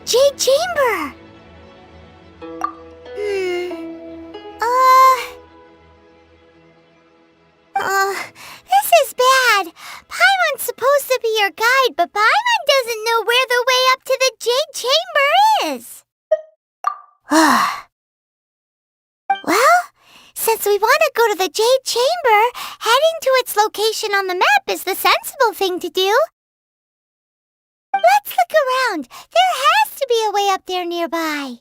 Jade Chamber! This is bad. Paimon's supposed to be your guide, but Paimon doesn't know where the way up to the Jade Chamber is. Well, since we want to go to the Jade Chamber, heading to its location on the map is the sensible thing to do. Let's look around. There has to be a way up there nearby.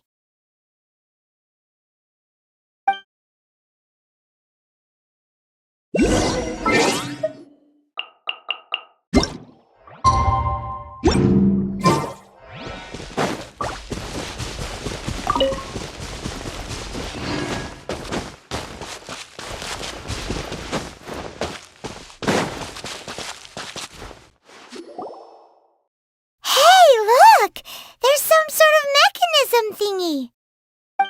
Thingy.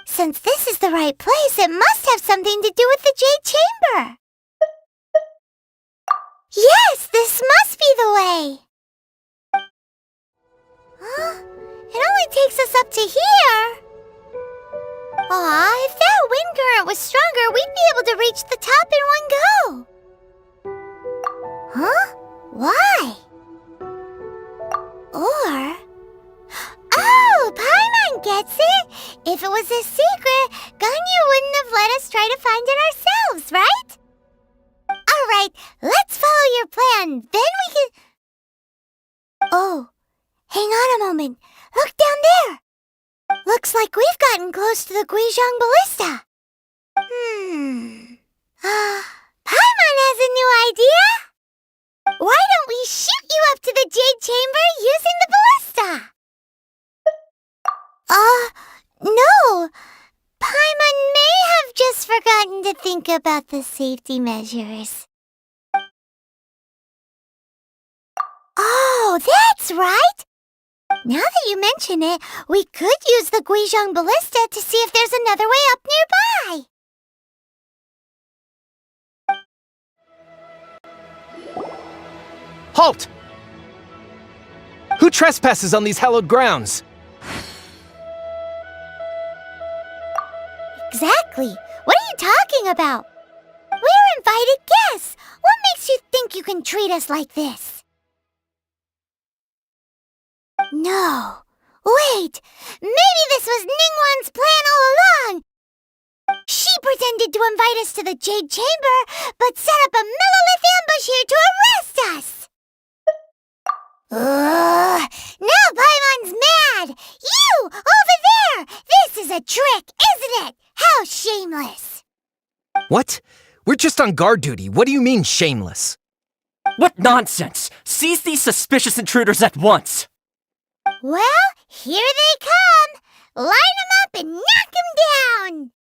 Since this is the right place, it must have something to do with the Jade Chamber. Yes, this must be the way. It only takes us up to here. If that wind current was stronger, we'd be able to reach the top in one go. Why? Paimon gets it! If it was a secret, Ganyu wouldn't have let us try to find it ourselves, right? Alright, let's follow your plan, then we can... Hang on a moment. Look down there! Looks like we've gotten close to the Guizhong Ballista. Paimon has a new idea! Why don't we shoot you up to the Jade Chamber using the ballista? No. Paimon may have just forgotten to think about the safety measures. Oh, that's right! Now that you mention it, we could use the Guizhong Ballista to see if there's another way up nearby. Halt! Who trespasses on these hallowed grounds? Exactly. What are you talking about? We're invited guests. What makes you think you can treat us like this? No. Wait. Maybe this was Ningguang's plan all along. She pretended to invite us to the Jade Chamber, but set up a millilith ambush here to arrest us. Now Paimon's mad! You! Over there! This is a trick, isn't it? How shameless! What? We're just on guard duty. What do you mean, shameless? What nonsense! Seize these suspicious intruders at once! Well, here they come! Line them up and knock them down!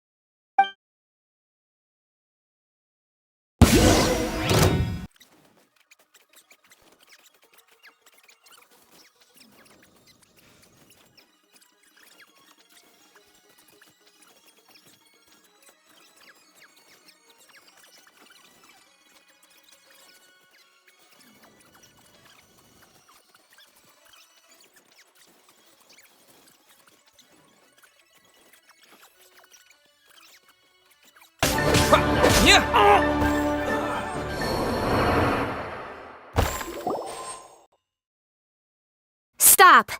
Stop!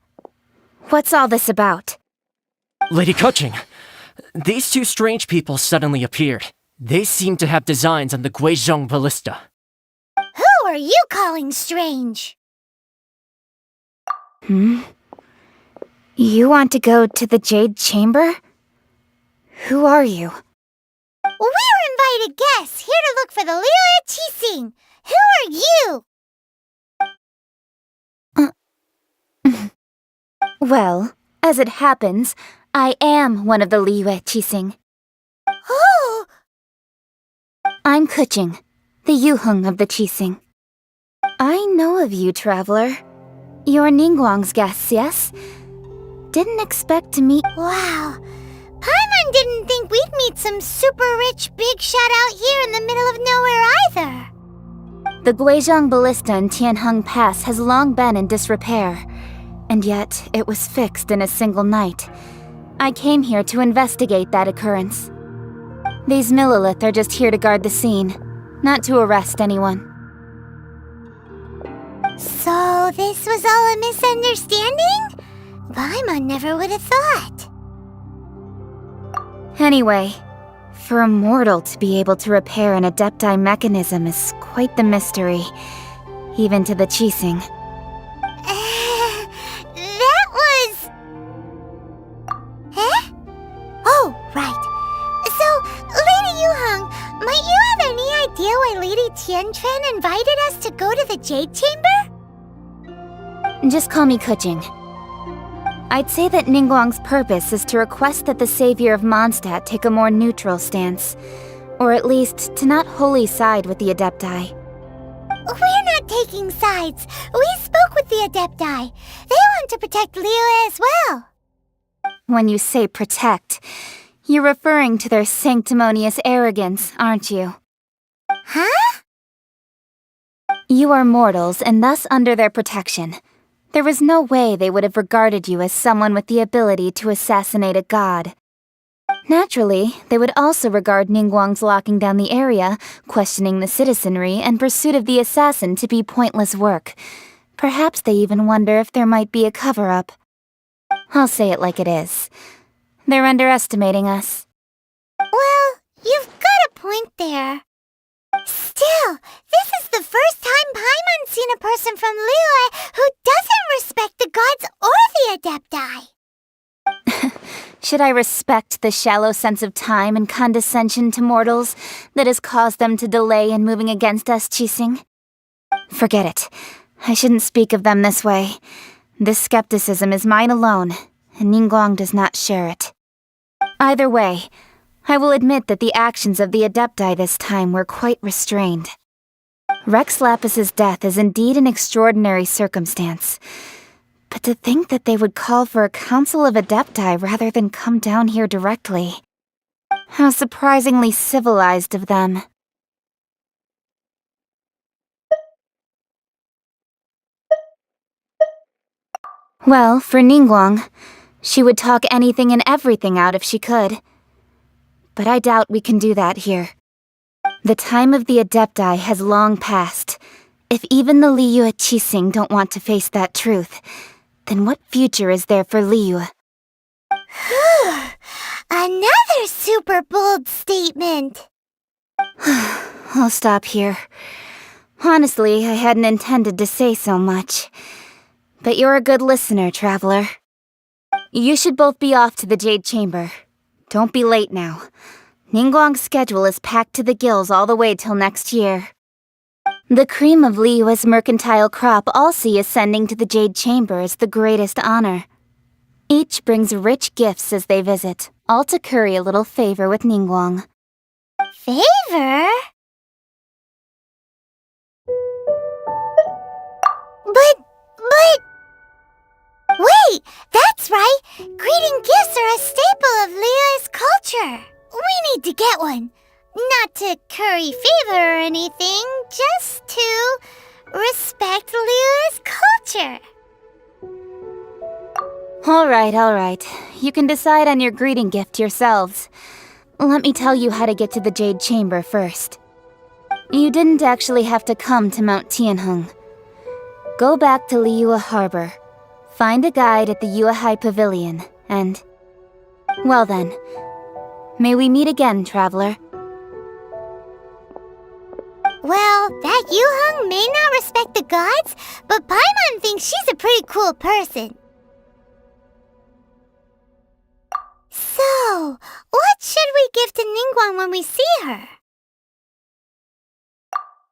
What's all this about? Lady Keqing, these two strange people suddenly appeared. They seem to have designs on the Guizhong Ballista. Who are you calling strange? You want to go to the Jade Chamber? Who are you? We're invited guests, here to look for the Liyue Qixing. Who are you? Well, as it happens, I am one of the Liyue Qixing. Oh! I'm Keqing, the Yuheng of the Qixing. I know of you, traveler. You're Ningguang's guests, yes? Didn't expect to meet... Wow. Paimon didn't think we'd meet some super rich big shot out here in the middle of nowhere either. The Guizhong Ballista in Tianheng Pass has long been in disrepair. And yet, it was fixed in a single night. I came here to investigate that occurrence. These Millilith are just here to guard the scene, not to arrest anyone. So this was all a misunderstanding? Paimon never would have thought. Anyway, for a mortal to be able to repair an Adepti mechanism is quite the mystery, even to the Qixing. That was... Huh? Oh, right. So, Lady Yuheng, might you have any idea why Lady Tiantren invited us to go to the Jade Chamber? Just call me Kuching. I'd say that Ningguang's purpose is to request that the savior of Mondstadt take a more neutral stance, or at least to not wholly side with the Adepti. We're not taking sides. We spoke with the Adepti. They want to protect Liyue as well. When you say protect, you're referring to their sanctimonious arrogance, aren't you? Huh? You are mortals and thus under their protection. There was no way they would have regarded you as someone with the ability to assassinate a god. Naturally, they would also regard Ningguang's locking down the area, questioning the citizenry, and pursuit of the assassin to be pointless work. Perhaps they even wonder if there might be a cover-up. I'll say it like it is. They're underestimating us. Well, you've got a point there. Still, this is the first time Paimon's seen a person from Liyue who doesn't respect the gods or the Adepti. Should I respect the shallow sense of time and condescension to mortals that has caused them to delay in moving against us, Qixing? Forget it. I shouldn't speak of them this way. This skepticism is mine alone, and Ningguang does not share it. Either way, I will admit that the actions of the Adepti this time were quite restrained. Rex Lapis's death is indeed an extraordinary circumstance. But to think that they would call for a council of Adepti rather than come down here directly. How surprisingly civilized of them. Well, for Ningguang, she would talk anything and everything out if she could. But I doubt we can do that here. The time of the Adepti has long passed. If even the Liyue Qixing don't want to face that truth, then what future is there for Liyue? Another super bold statement. I'll stop here. Honestly, I hadn't intended to say so much. But you're a good listener, Traveler. You should both be off to the Jade Chamber. Don't be late now. Ningguang's schedule is packed to the gills all the way till next year. The cream of Liyue's mercantile crop all see ascending to the Jade Chamber as the greatest honor. Each brings rich gifts as they visit, all to curry a little favor with Ningguang. Favor? But... Wait, that's right! Greeting gifts are a staple of Liyue's culture. We need to get one. Not to curry favor or anything, just to respect Liyue's culture. All right. You can decide on your greeting gift yourselves. Let me tell you how to get to the Jade Chamber first. You didn't actually have to come to Mount Tianheng. Go back to Liyue Harbor. Find a guide at the Yuehai Pavilion, and... well then. May we meet again, Traveler. Well, that Yuheng may not respect the gods, but Paimon thinks she's a pretty cool person. So, what should we give to Ningguang when we see her?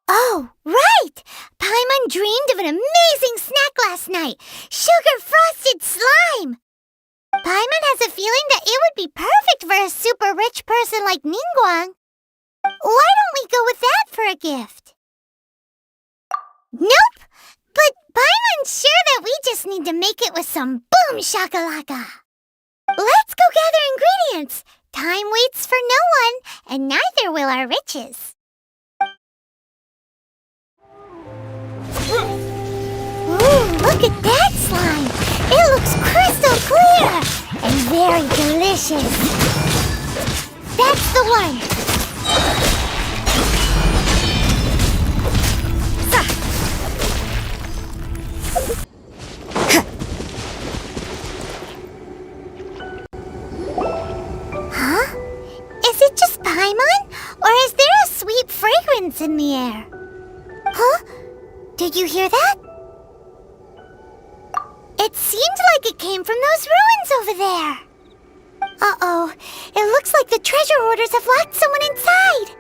Oh, right! Paimon dreamed of an amazing snack last night! Sugar-frosted slime! Paimon has a feeling that it would be perfect for a super rich person like Ningguang. Why don't we go with that for a gift? Nope! But Paimon's sure that we just need to make it with some boom shakalaka. Let's go gather ingredients. Time waits for no one, and neither will our riches. Ooh, look at that slime! It looks crystal clear and very delicious. That's the one. Huh? Is it just Paimon? Or is there a sweet fragrance in the air? Huh? Did you hear that? It seemed like it came from those ruins over there. Uh-oh. It looks like the treasure hoarders have locked someone inside.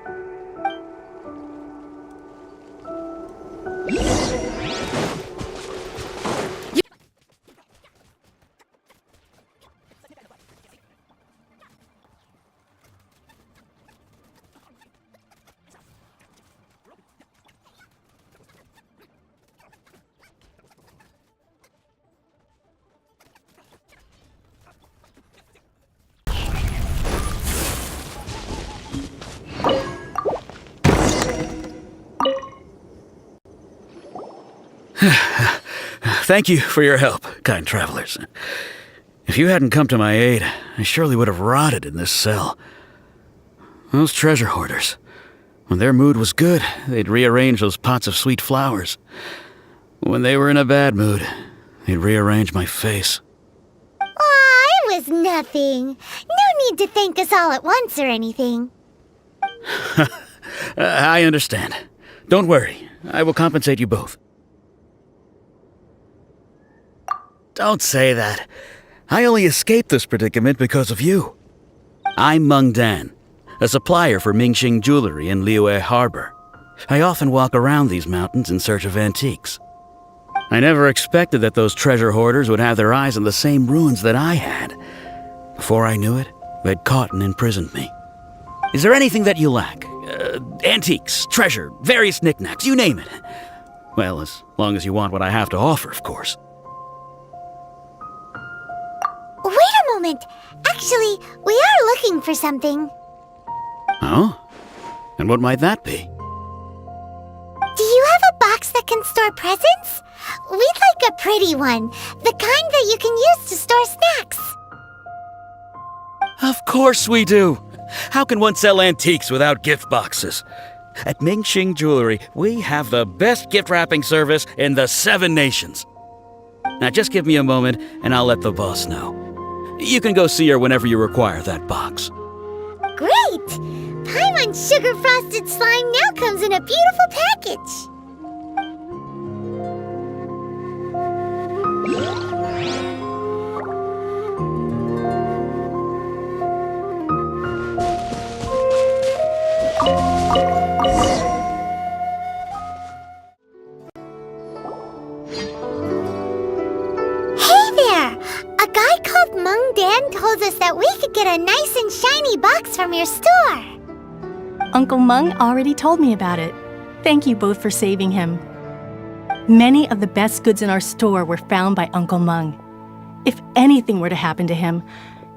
Thank you for your help, kind travelers. If you hadn't come to my aid, I surely would have rotted in this cell. Those treasure hoarders, when their mood was good, they'd rearrange those pots of sweet flowers. When they were in a bad mood, they'd rearrange my face. Aw, it was nothing. No need to thank us all at once or anything. I understand. Don't worry, I will compensate you both. Don't say that. I only escaped this predicament because of you. I'm Meng Dan, a supplier for Mingxing jewelry in Liyue Harbor. I often walk around these mountains in search of antiques. I never expected that those treasure hoarders would have their eyes on the same ruins that I had. Before I knew it, they'd caught and imprisoned me. Is there anything that you lack? Antiques, treasure, various knickknacks, you name it. Well, as long as you want what I have to offer, of course. Wait a moment. Actually, we are looking for something. Oh? And what might that be? Do you have a box that can store presents? We'd like a pretty one. The kind that you can use to store snacks. Of course we do. How can one sell antiques without gift boxes? At Mingxing Jewelry, we have the best gift wrapping service in the 7 nations. Now just give me a moment and I'll let the boss know. You can go see her whenever you require that box. Great! Paimon's sugar frosted slime now comes in a beautiful package. Told us that we could get a nice and shiny box from your store. Uncle Meng already told me about it. Thank you both for saving him. Many of the best goods in our store were found by Uncle Meng. If anything were to happen to him,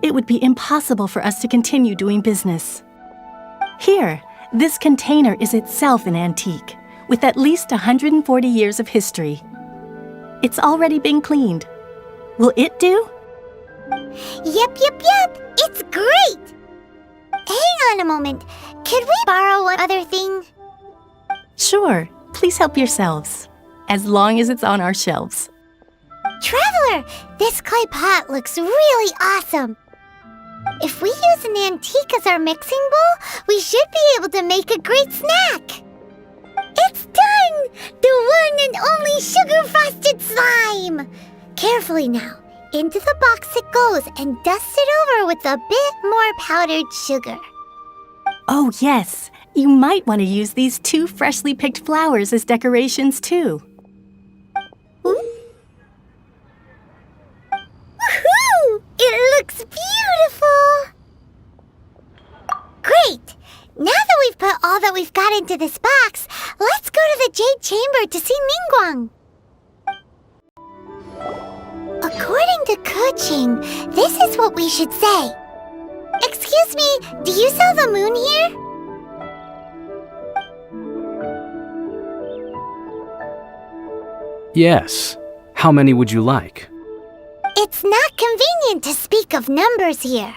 it would be impossible for us to continue doing business. Here, this container is itself an antique, with at least 140 years of history. It's already been cleaned. Will it do? Yep. It's great! Hang on a moment. Could we borrow one other thing? Sure. Please help yourselves. As long as it's on our shelves. Traveler, this clay pot looks really awesome. If we use an antique as our mixing bowl, we should be able to make a great snack. It's done! The one and only sugar-frosted slime! Carefully now. Into the box it goes and dust it over with a bit more powdered sugar. Oh, yes. You might want to use these 2 freshly picked flowers as decorations, too. Woohoo! It looks beautiful! Great! Now that we've put all that we've got into this box, let's go to the Jade Chamber to see Ningguang. According to Kuching, this is what we should say. Excuse me, do you sell the moon here? Yes. How many would you like? It's not convenient to speak of numbers here.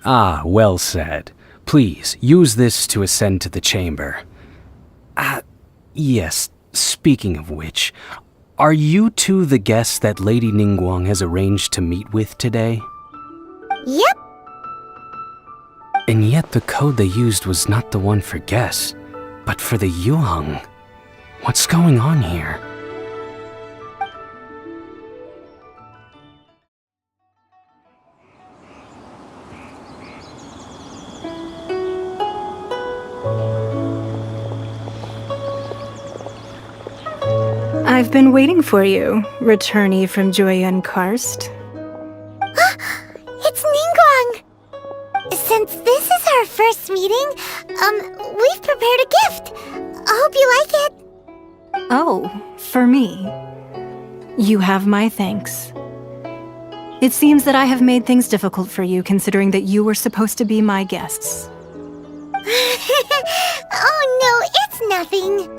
Ah, well said. Please, use this to ascend to the chamber. Yes, speaking of which, are you two the guests that Lady Ningguang has arranged to meet with today? Yep. And yet the code they used was not the one for guests, but for the Yuheng. What's going on here? I've been waiting for you, returnee from Joyun Karst. It's Ningguang! Since this is our first meeting, we've prepared a gift. I hope you like it. Oh, for me. You have my thanks. It seems that I have made things difficult for you, considering that you were supposed to be my guests. Oh no, it's nothing.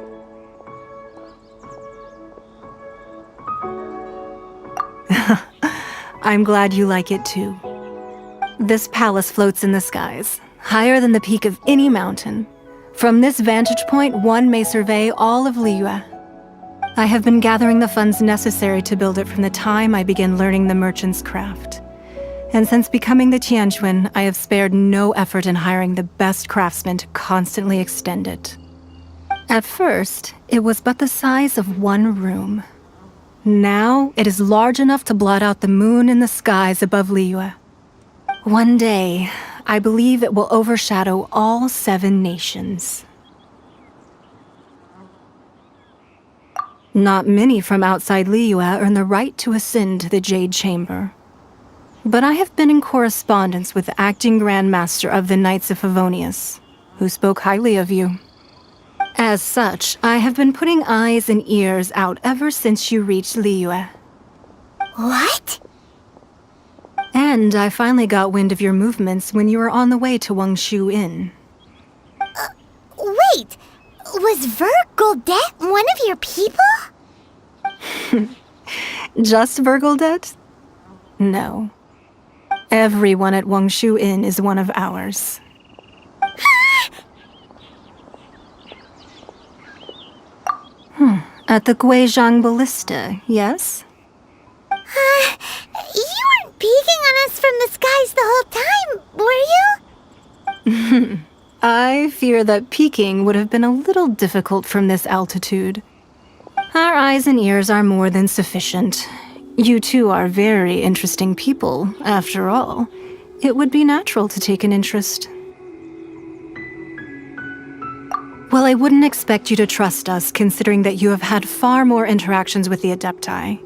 I'm glad you like it too. This palace floats in the skies, higher than the peak of any mountain. From this vantage point, one may survey all of Liyue. I have been gathering the funds necessary to build it from the time I began learning the merchant's craft. And since becoming the Tianquan, I have spared no effort in hiring the best craftsmen to constantly extend it. At first, it was but the size of one room. Now, it is large enough to blot out the moon in the skies above Liyue. One day, I believe it will overshadow all 7 nations. Not many from outside Liyue earn the right to ascend to the Jade Chamber. But I have been in correspondence with the acting Grand Master of the Knights of Favonius, who spoke highly of you. As such, I have been putting eyes and ears out ever since you reached Liyue. What? And I finally got wind of your movements when you were on the way to Wangshu Inn. Wait! Was Vergoldet one of your people? Just Vergoldet? No. Everyone at Wangshu Inn is one of ours. At the Guizhang Ballista, yes? You weren't peeking on us from the skies the whole time, were you? I fear that peeking would have been a little difficult from this altitude. Our eyes and ears are more than sufficient. You two are very interesting people, after all. It would be natural to take an interest. Well, I wouldn't expect you to trust us, considering that you have had far more interactions with the Adepti.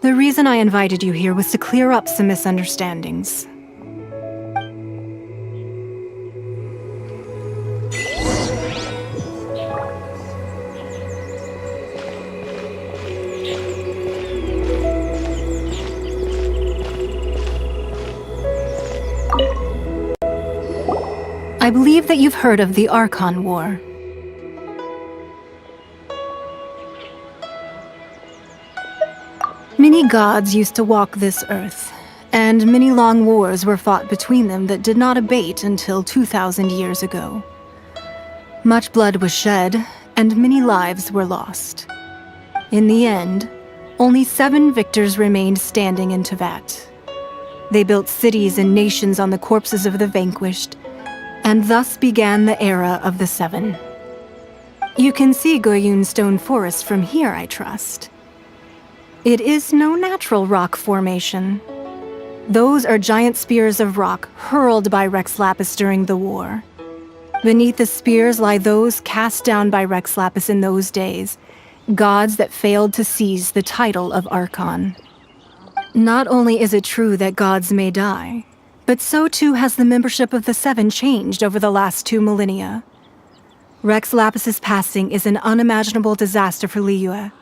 The reason I invited you here was to clear up some misunderstandings. I believe that you've heard of the Archon War. Many gods used to walk this earth, and many long wars were fought between them that did not abate until 2,000 years ago. Much blood was shed, and many lives were lost. In the end, only 7 victors remained standing in Tevat. They built cities and nations on the corpses of the vanquished, and thus began the era of the 7. You can see Goyun Stone Forest from here, I trust. It is no natural rock formation. Those are giant spears of rock hurled by Rex Lapis during the war. Beneath the spears lie those cast down by Rex Lapis in those days, gods that failed to seize the title of Archon. Not only is it true that gods may die, but so too has the membership of the 7 changed over the last 2 millennia. Rex Lapis's passing is an unimaginable disaster for Liyue,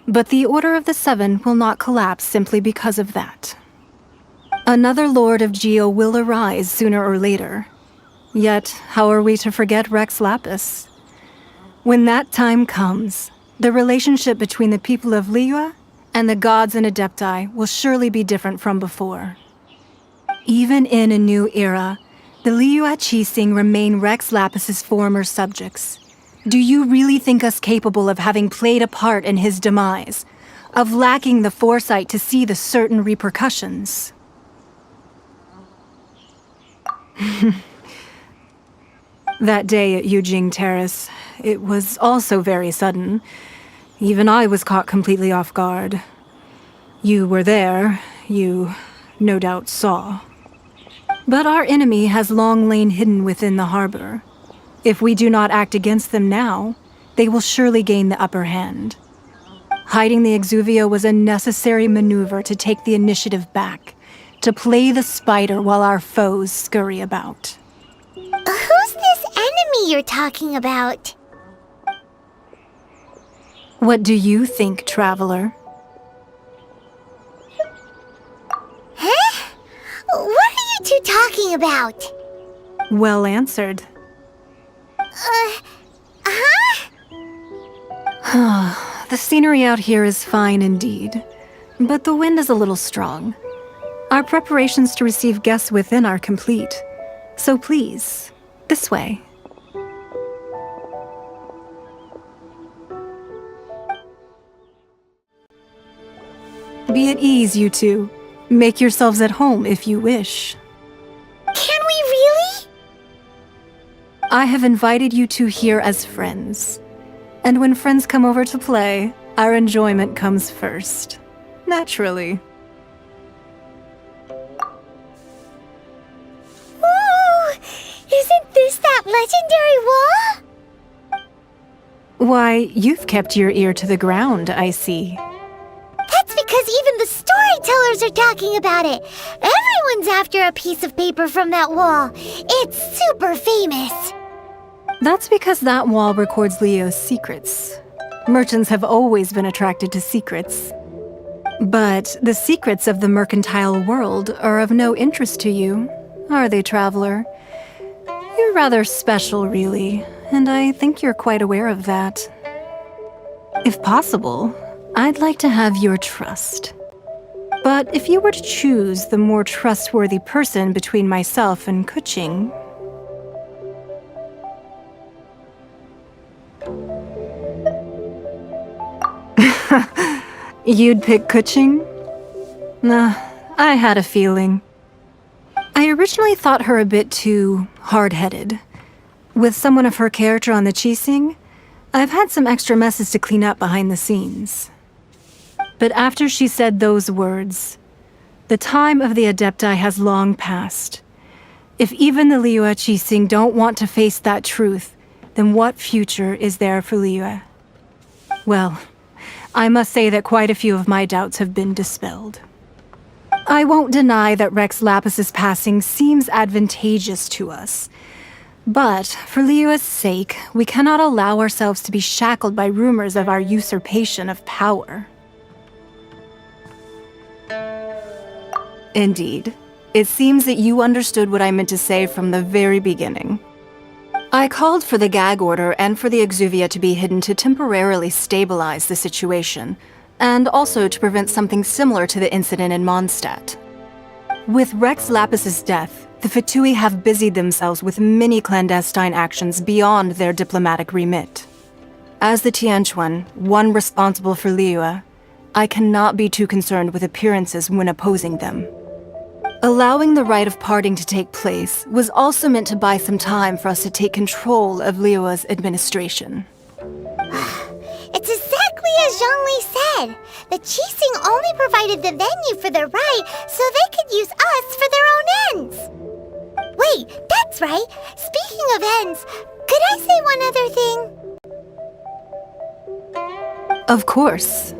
but the Order of the 7 will not collapse simply because of that. Another Lord of Geo will arise sooner or later. Yet, how are we to forget Rex Lapis? When that time comes, the relationship between the people of Liyue and the gods and Adepti will surely be different from before. Even in a new era, the Liyue Qixing remain Rex Lapis's former subjects. Do you really think us capable of having played a part in his demise? Of lacking the foresight to see the certain repercussions? That day at Yujing Terrace, it was also very sudden. Even I was caught completely off guard. You were there, you no doubt saw. But our enemy has long lain hidden within the harbor. If we do not act against them now, they will surely gain the upper hand. Hiding the Exuvia was a necessary maneuver to take the initiative back, to play the spider while our foes scurry about. Who's this enemy you're talking about? What do you think, traveler? Huh? What are you two talking about? Well answered. The scenery out here is fine indeed, but the wind is a little strong. Our preparations to receive guests within are complete, so please, this way. Be at ease, you two. Make yourselves at home if you wish. Can we really? I have invited you two here as friends. And when friends come over to play, our enjoyment comes first. Naturally. Ooh! Isn't this that legendary wall? Why, you've kept your ear to the ground, I see. That's because even the storytellers are talking about it. Everyone's after a piece of paper from that wall. It's super famous. That's because that wall records Liyue's secrets. Merchants have always been attracted to secrets. But the secrets of the mercantile world are of no interest to you, are they, traveler? You're rather special, really, and I think you're quite aware of that. If possible, I'd like to have your trust. But if you were to choose the more trustworthy person between myself and Kuching, you'd pick Kuching? Nah, I had a feeling. I originally thought her a bit too hard-headed. With someone of her character on the Qixing, I've had some extra messes to clean up behind the scenes. But after she said those words, the time of the Adepti has long passed. If even the Liyue Qixing don't want to face that truth, then what future is there for Liyue? Well, I must say that quite a few of my doubts have been dispelled. I won't deny that Rex Lapis's passing seems advantageous to us. But, for Liyue's sake, we cannot allow ourselves to be shackled by rumors of our usurpation of power. Indeed. It seems that you understood what I meant to say from the very beginning. I called for the gag order and for the Exuvia to be hidden to temporarily stabilize the situation, and also to prevent something similar to the incident in Mondstadt. With Rex Lapis's death, the Fatui have busied themselves with many clandestine actions beyond their diplomatic remit. As the Tianquan, one responsible for Liyue, I cannot be too concerned with appearances when opposing them. Allowing the rite of parting to take place was also meant to buy some time for us to take control of Liyue's administration. It's exactly as Zhongli said. The Qixing only provided the venue for the rite so they could use us for their own ends. Wait, that's right. Speaking of ends, could I say one other thing? Of course.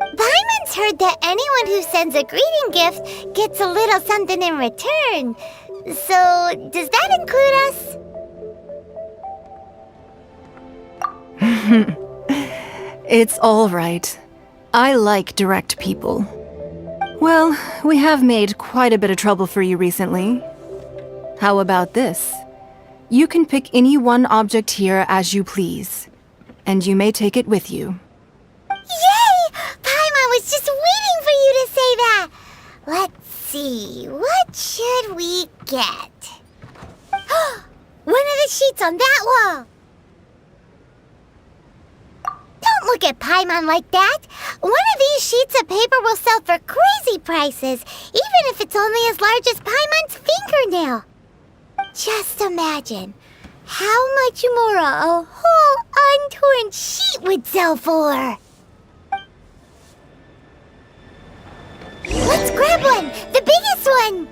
Paimon's heard that anyone who sends a greeting gift gets a little something in return. So, does that include us? It's all right. I like direct people. Well, we have made quite a bit of trouble for you recently. How about this? You can pick any one object here as you please, and you may take it with you. Yay! Paimon Let's see, what should we get? One of the sheets on that wall! Don't look at Paimon like that! One of these sheets of paper will sell for crazy prices, even if it's only as large as Paimon's fingernail. Just imagine how much more a whole untorn sheet would sell for. Let's grab one! The biggest one!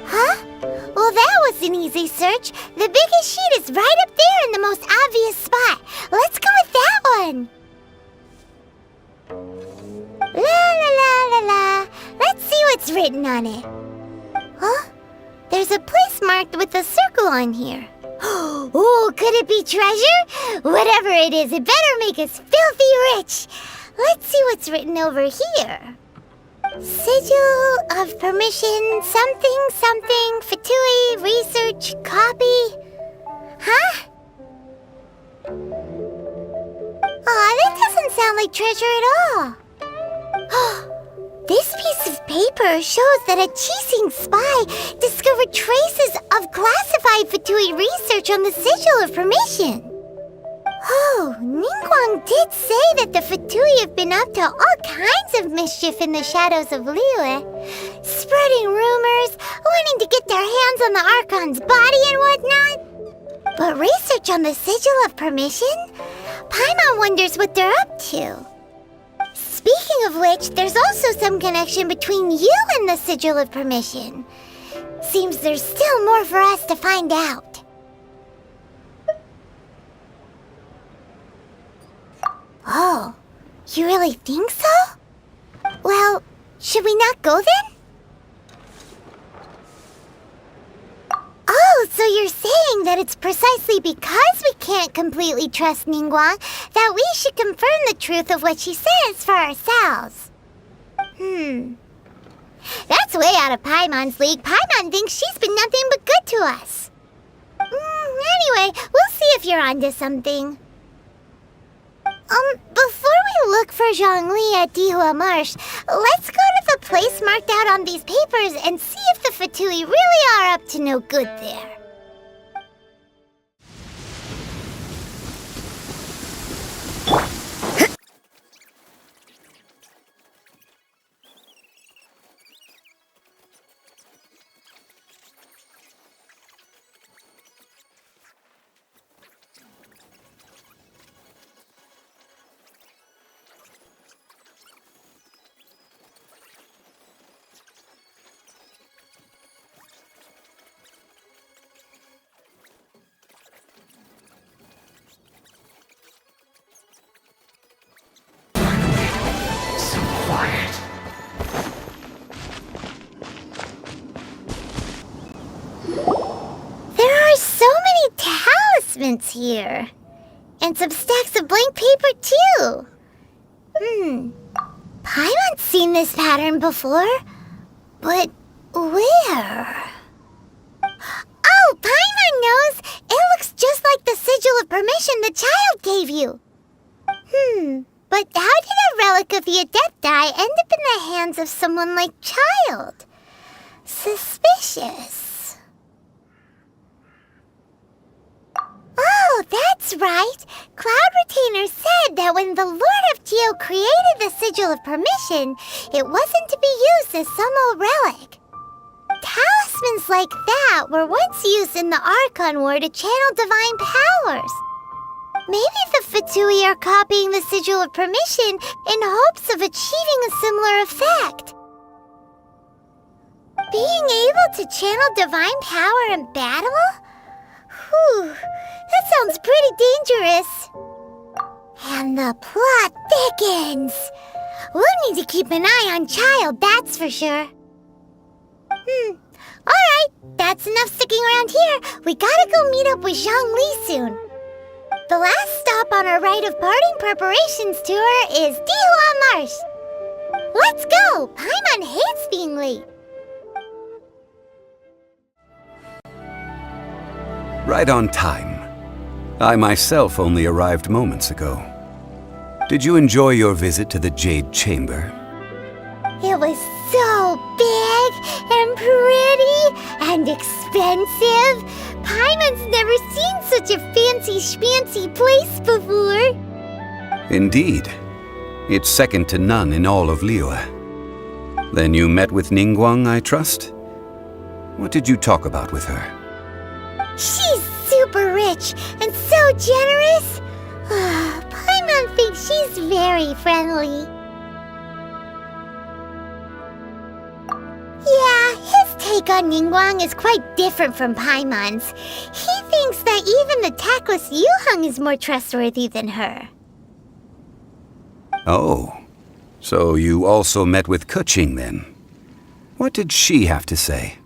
Huh? Well, that was an easy search. The biggest sheet is right up there in the most obvious spot. Let's go with that one. La la la la la. Let's see what's written on it. Huh? There's a place marked with a circle on here. Oh, could it be treasure? Whatever it is, it better make us filthy rich. Let's see what's written over here. Sigil of permission, something, something, Fatui, research, copy. Huh? Aw, that doesn't sound like treasure at all. This piece of paper shows that a Qixing spy discovered traces of classified Fatui research on the Sigil of Permission. Oh, Ningguang did say that the Fatui have been up to all kinds of mischief in the shadows of Liyue, spreading rumors, wanting to get their hands on the Archon's body and whatnot. But research on the Sigil of Permission? Paimon wonders what they're up to. Speaking of which, there's also some connection between you and the Sigil of Permission. Seems there's still more for us to find out. Oh, you really think so? Well, should we not go then? Oh, so you're saying that it's precisely because we can't completely trust Ningguang that we should confirm the truth of what she says for ourselves. That's way out of Paimon's league. Paimon thinks she's been nothing but good to us. Anyway, we'll see if you're onto something. Before we look for Zhongli at Dihua Marsh, let's go to the place marked out on these papers and see if the Fatui really are up to no good there. Here. And some stacks of blank paper, too. Paimon's seen this pattern before. But where? Oh, Paimon knows! It looks just like the Sigil of Permission the child gave you. But how did a relic of the Adepti end up in the hands of someone like Child? Suspicious. Oh, that's right. Cloud Retainer said that when the Lord of Geo created the Sigil of Permission, it wasn't to be used as some old relic. Talismans like that were once used in the Archon War to channel divine powers. Maybe the Fatui are copying the Sigil of Permission in hopes of achieving a similar effect. Being able to channel divine power in battle? Whew, that sounds pretty dangerous. And the plot thickens. We'll need to keep an eye on Child, that's for sure. Alright, that's enough sticking around here. We gotta go meet up with Zhongli soon. The last stop on our rite of parting preparations tour is Dihua Marsh. Let's go! Paimon hates being late. Right on time. I myself only arrived moments ago. Did you enjoy your visit to the Jade Chamber? It was so big and pretty and expensive. Paimon's never seen such a fancy schmancy place before. Indeed. It's second to none in all of Liyue. Then you met with Ningguang, I trust? What did you talk about with her? She's super rich and so generous. Paimon thinks she's very friendly. Yeah, his take on Ningguang is quite different from Paimon's. He thinks that even the tactless Yuheng is more trustworthy than her. Oh, so you also met with Keqing then? What did she have to say?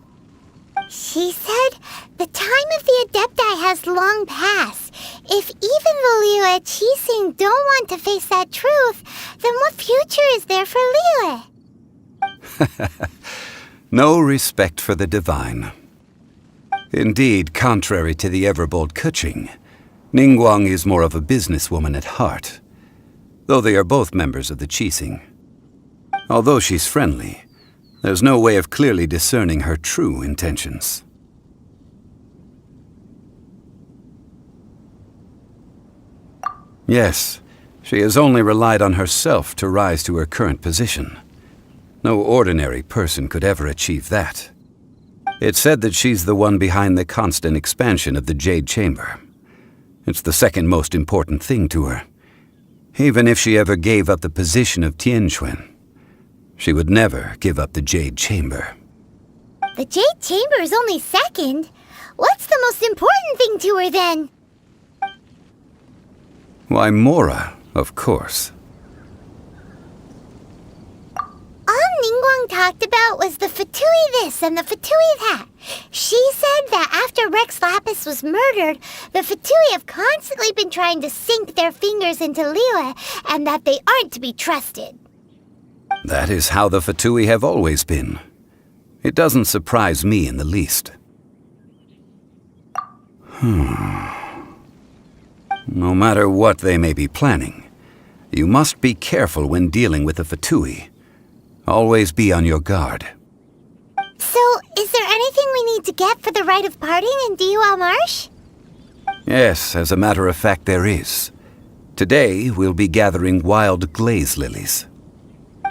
She said the time of the Adepti has long passed. If even the Liyue Qixing don't want to face that truth, then what future is there for Liyue? No respect for the divine. Indeed, contrary to the ever-bold Keqing, Ningguang is more of a businesswoman at heart, though they are both members of the Qixing. Although she's friendly, there's no way of clearly discerning her true intentions. Yes, she has only relied on herself to rise to her current position. No ordinary person could ever achieve that. It's said that she's the one behind the constant expansion of the Jade Chamber. It's the second most important thing to her. Even if she ever gave up the position of Tianquan, she would never give up the Jade Chamber. The Jade Chamber is only second. What's the most important thing to her then? Why, Mora, of course. All Ningguang talked about was the Fatui this and the Fatui that. She said that after Rex Lapis was murdered, the Fatui have constantly been trying to sink their fingers into Liyue, and that they aren't to be trusted. That is how the Fatui have always been. It doesn't surprise me in the least. No matter what they may be planning, you must be careful when dealing with the Fatui. Always be on your guard. So, is there anything we need to get for the rite of parting in Dihua Marsh? Yes, as a matter of fact, there is. Today, we'll be gathering wild glaze lilies.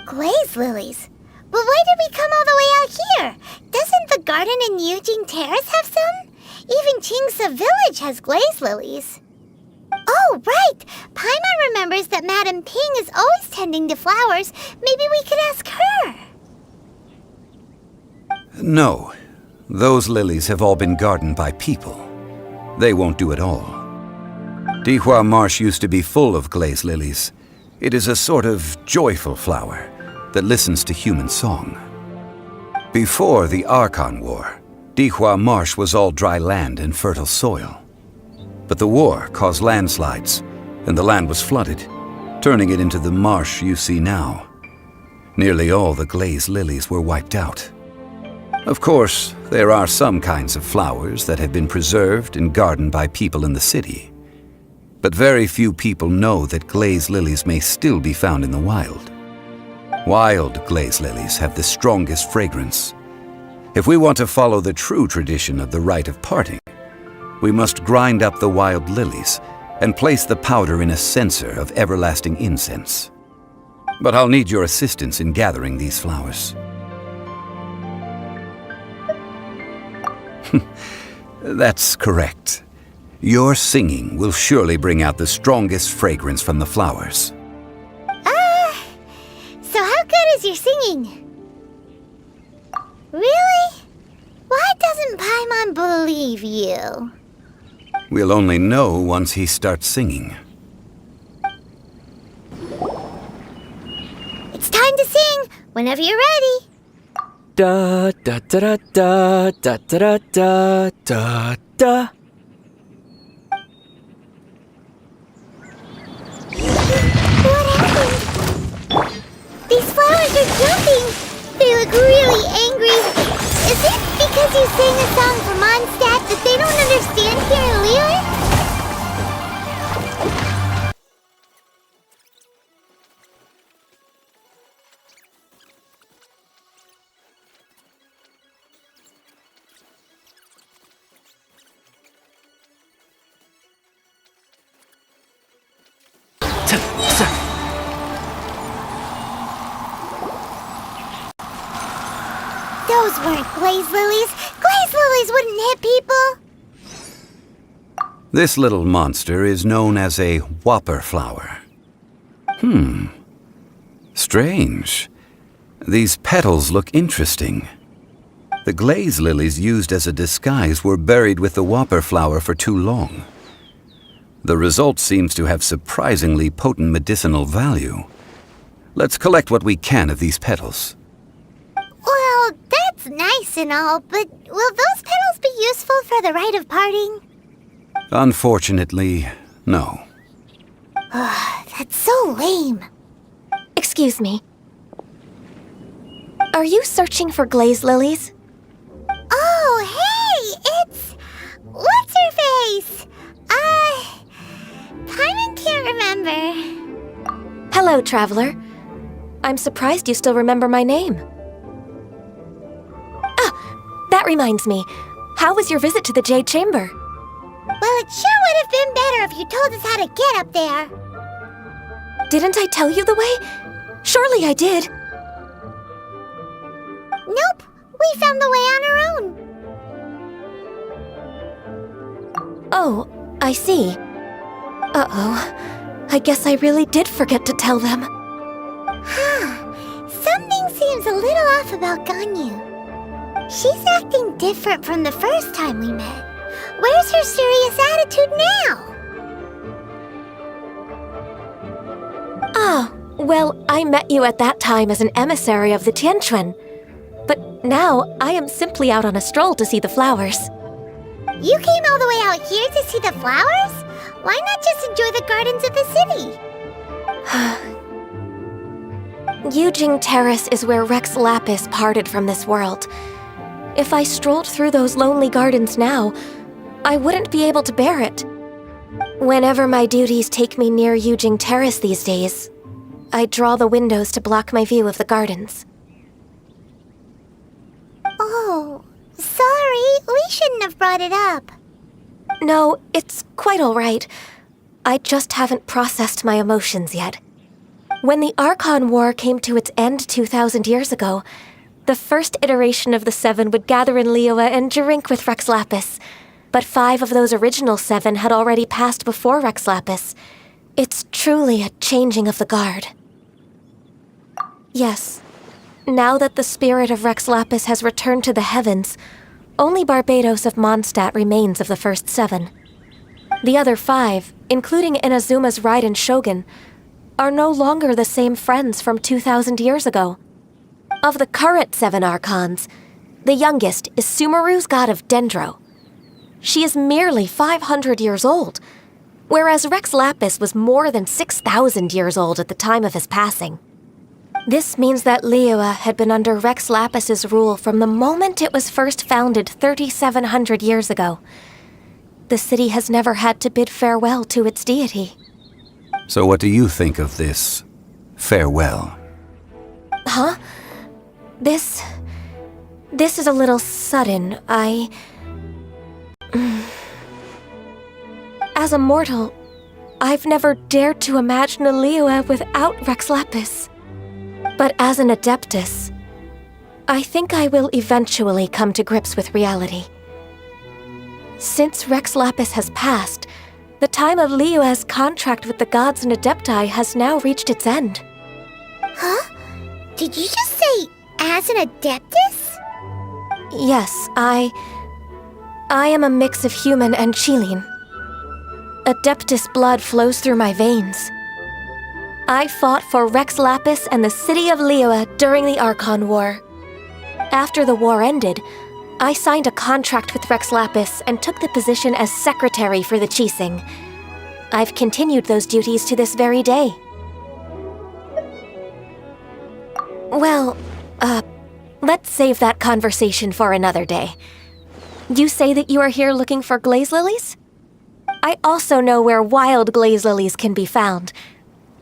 Glaze lilies? But why did we come all the way out here? Doesn't the garden in Yujing Terrace have some? Even Qingse Village has glaze lilies. Oh, right! Paimon remembers that Madame Ping is always tending to flowers. Maybe we could ask her. No. Those lilies have all been gardened by people. They won't do it all. Dihua Marsh used to be full of glaze lilies. It is a sort of joyful flower that listens to human song. Before the Archon War, Dihua Marsh was all dry land and fertile soil. But the war caused landslides, and the land was flooded, turning it into the marsh you see now. Nearly all the glaze lilies were wiped out. Of course, there are some kinds of flowers that have been preserved and gardened by people in the city. But very few people know that glaze lilies may still be found in the wild. Wild glaze lilies have the strongest fragrance. If we want to follow the true tradition of the rite of parting, we must grind up the wild lilies and place the powder in a censer of everlasting incense. But I'll need your assistance in gathering these flowers. That's correct. Your singing will surely bring out the strongest fragrance from the flowers. So how good is your singing? Really? Why doesn't Paimon believe you? We'll only know once he starts singing. It's time to sing, whenever you're ready. Da da da da da da da da da da. What happened? These flowers are jumping. They look really angry. Is it because you sang a song for Mondstadt that they don't understand here in Liyue? glaze lilies. Glaze lilies wouldn't hit people. This little monster is known as a whopper flower. Strange. These petals look interesting. The glaze lilies used as a disguise were buried with the whopper flower for too long. The result seems to have surprisingly potent medicinal value. Let's collect what we can of these petals. Well, that's nice and all, but will those petals be useful for the rite of parting? Unfortunately, no. That's so lame. Excuse me. Are you searching for glaze lilies? Oh, hey! It's... What's-her-face? Paimon can't remember. Hello, traveler. I'm surprised you still remember my name. Ah, that reminds me. How was your visit to the Jade Chamber? Well, it sure would have been better if you told us how to get up there. Didn't I tell you the way? Surely I did. Nope, we found the way on our own. Oh, I see. Uh-oh. I guess I really did forget to tell them. Something seems a little off about Ganyu. She's acting different from the first time we met. Where's her serious attitude now? Ah, well, I met you at that time as an emissary of the Tianquan. But now, I am simply out on a stroll to see the flowers. You came all the way out here to see the flowers? Why not just enjoy the gardens of the city? Yujing Terrace is where Rex Lapis parted from this world. If I strolled through those lonely gardens now, I wouldn't be able to bear it. Whenever my duties take me near Yujing Terrace these days, I draw the windows to block my view of the gardens. Oh, sorry, we shouldn't have brought it up. No, it's quite all right. I just haven't processed my emotions yet. When the Archon War came to its end 2,000 years ago, the first iteration of the Seven would gather in Liyue and drink with Rex Lapis. But 5 of those original 7 had already passed before Rex Lapis. It's truly a changing of the guard. Yes, now that the spirit of Rex Lapis has returned to the heavens, only Barbados of Mondstadt remains of the first 7. The other 5, including Inazuma's Raiden Shogun, are no longer the same friends from 2,000 years ago. Of the current 7 Archons, the youngest is Sumeru's god of Dendro. She is merely 500 years old, whereas Rex Lapis was more than 6,000 years old at the time of his passing. This means that Liyue had been under Rex Lapis's rule from the moment it was first founded 3,700 years ago. The city has never had to bid farewell to its deity. So what do you think of this farewell? Huh? This is a little sudden. As a mortal, I've never dared to imagine a Liyue without Rex Lapis. But as an Adeptus, I think I will eventually come to grips with reality. Since Rex Lapis has passed, the time of Liyue's contract with the gods and Adepti has now reached its end. Huh? Did you just say, as an Adeptus? Yes, I am a mix of human and Chilean. Adeptus blood flows through my veins. I fought for Rex Lapis and the city of Liyue during the Archon War. After the war ended, I signed a contract with Rex Lapis and took the position as secretary for the Qixing. I've continued those duties to this very day. Well, let's save that conversation for another day. You say that you are here looking for glaze lilies? I also know where wild glaze lilies can be found.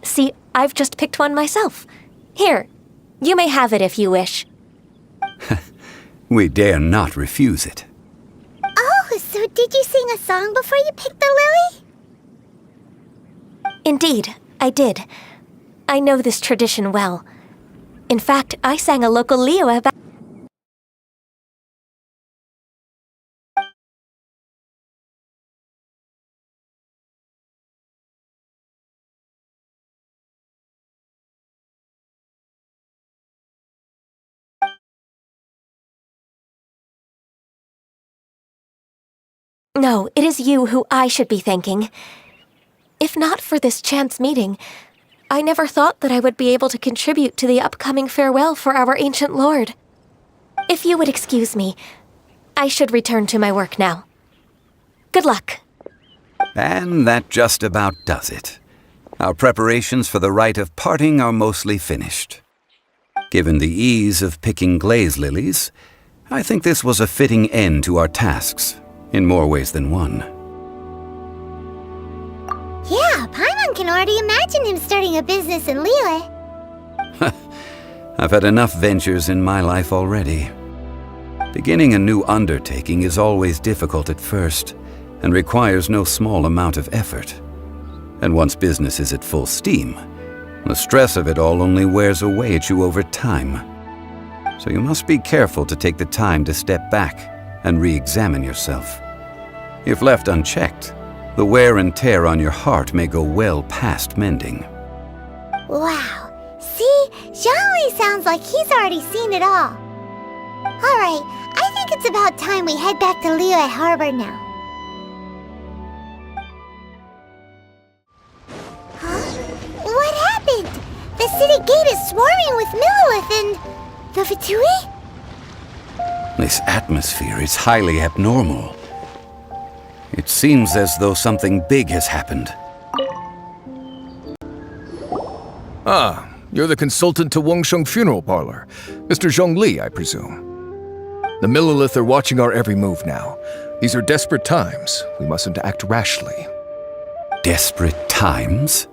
See, I've just picked one myself. Here, you may have it if you wish. We dare not refuse it. Oh, so did you sing a song before you picked the lily? Indeed, I did. I know this tradition well. In fact, I sang a local Liyue back No, it is you who I should be thanking. If not for this chance meeting, I never thought that I would be able to contribute to the upcoming farewell for our ancient lord. If you would excuse me, I should return to my work now. Good luck. And that just about does it. Our preparations for the rite of parting are mostly finished. Given the ease of picking glaze lilies, I think this was a fitting end to our tasks, in more ways than one. Yeah, Paimon can already imagine him starting a business in Liyue. I've had enough ventures in my life already. Beginning a new undertaking is always difficult at first, and requires no small amount of effort. And once business is at full steam, the stress of it all only wears away at you over time. So you must be careful to take the time to step back and re-examine yourself. If left unchecked, the wear and tear on your heart may go well past mending. Wow. See? Zhongli sounds like he's already seen it all. Alright, I think it's about time we head back to Liyue Harbor now. What happened? The city gate is swarming with Millilith and... the Fatui? This atmosphere is highly abnormal. It seems as though something big has happened. Ah, you're the consultant to Wangsheng Funeral Parlor. Mr. Zhongli, I presume. The Millilith are watching our every move now. These are desperate times. We mustn't act rashly. Desperate times?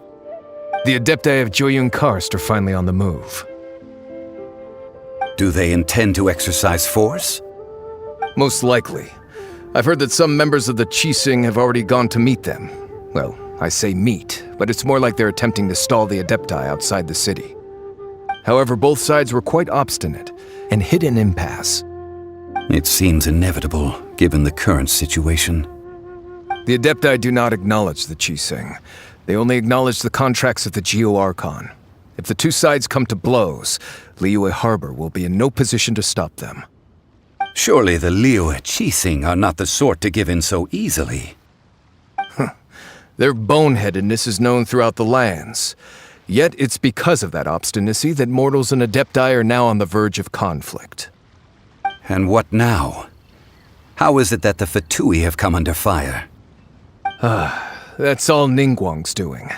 The Adepti of Joyun Karst are finally on the move. Do they intend to exercise force? Most likely. I've heard that some members of the Qixing have already gone to meet them. Well, I say meet, but it's more like they're attempting to stall the Adepti outside the city. However, both sides were quite obstinate and hit an impasse. It seems inevitable, given the current situation. The Adepti do not acknowledge the Qixing. They only acknowledge the contracts of the Geo-Archon. If the two sides come to blows, Liyue Harbor will be in no position to stop them. Surely the Liyue Qixing are not the sort to give in so easily. Their boneheadedness is known throughout the lands. Yet it's because of that obstinacy that mortals and Adepti are now on the verge of conflict. And what now? How is it that the Fatui have come under fire? That's all Ningguang's doing.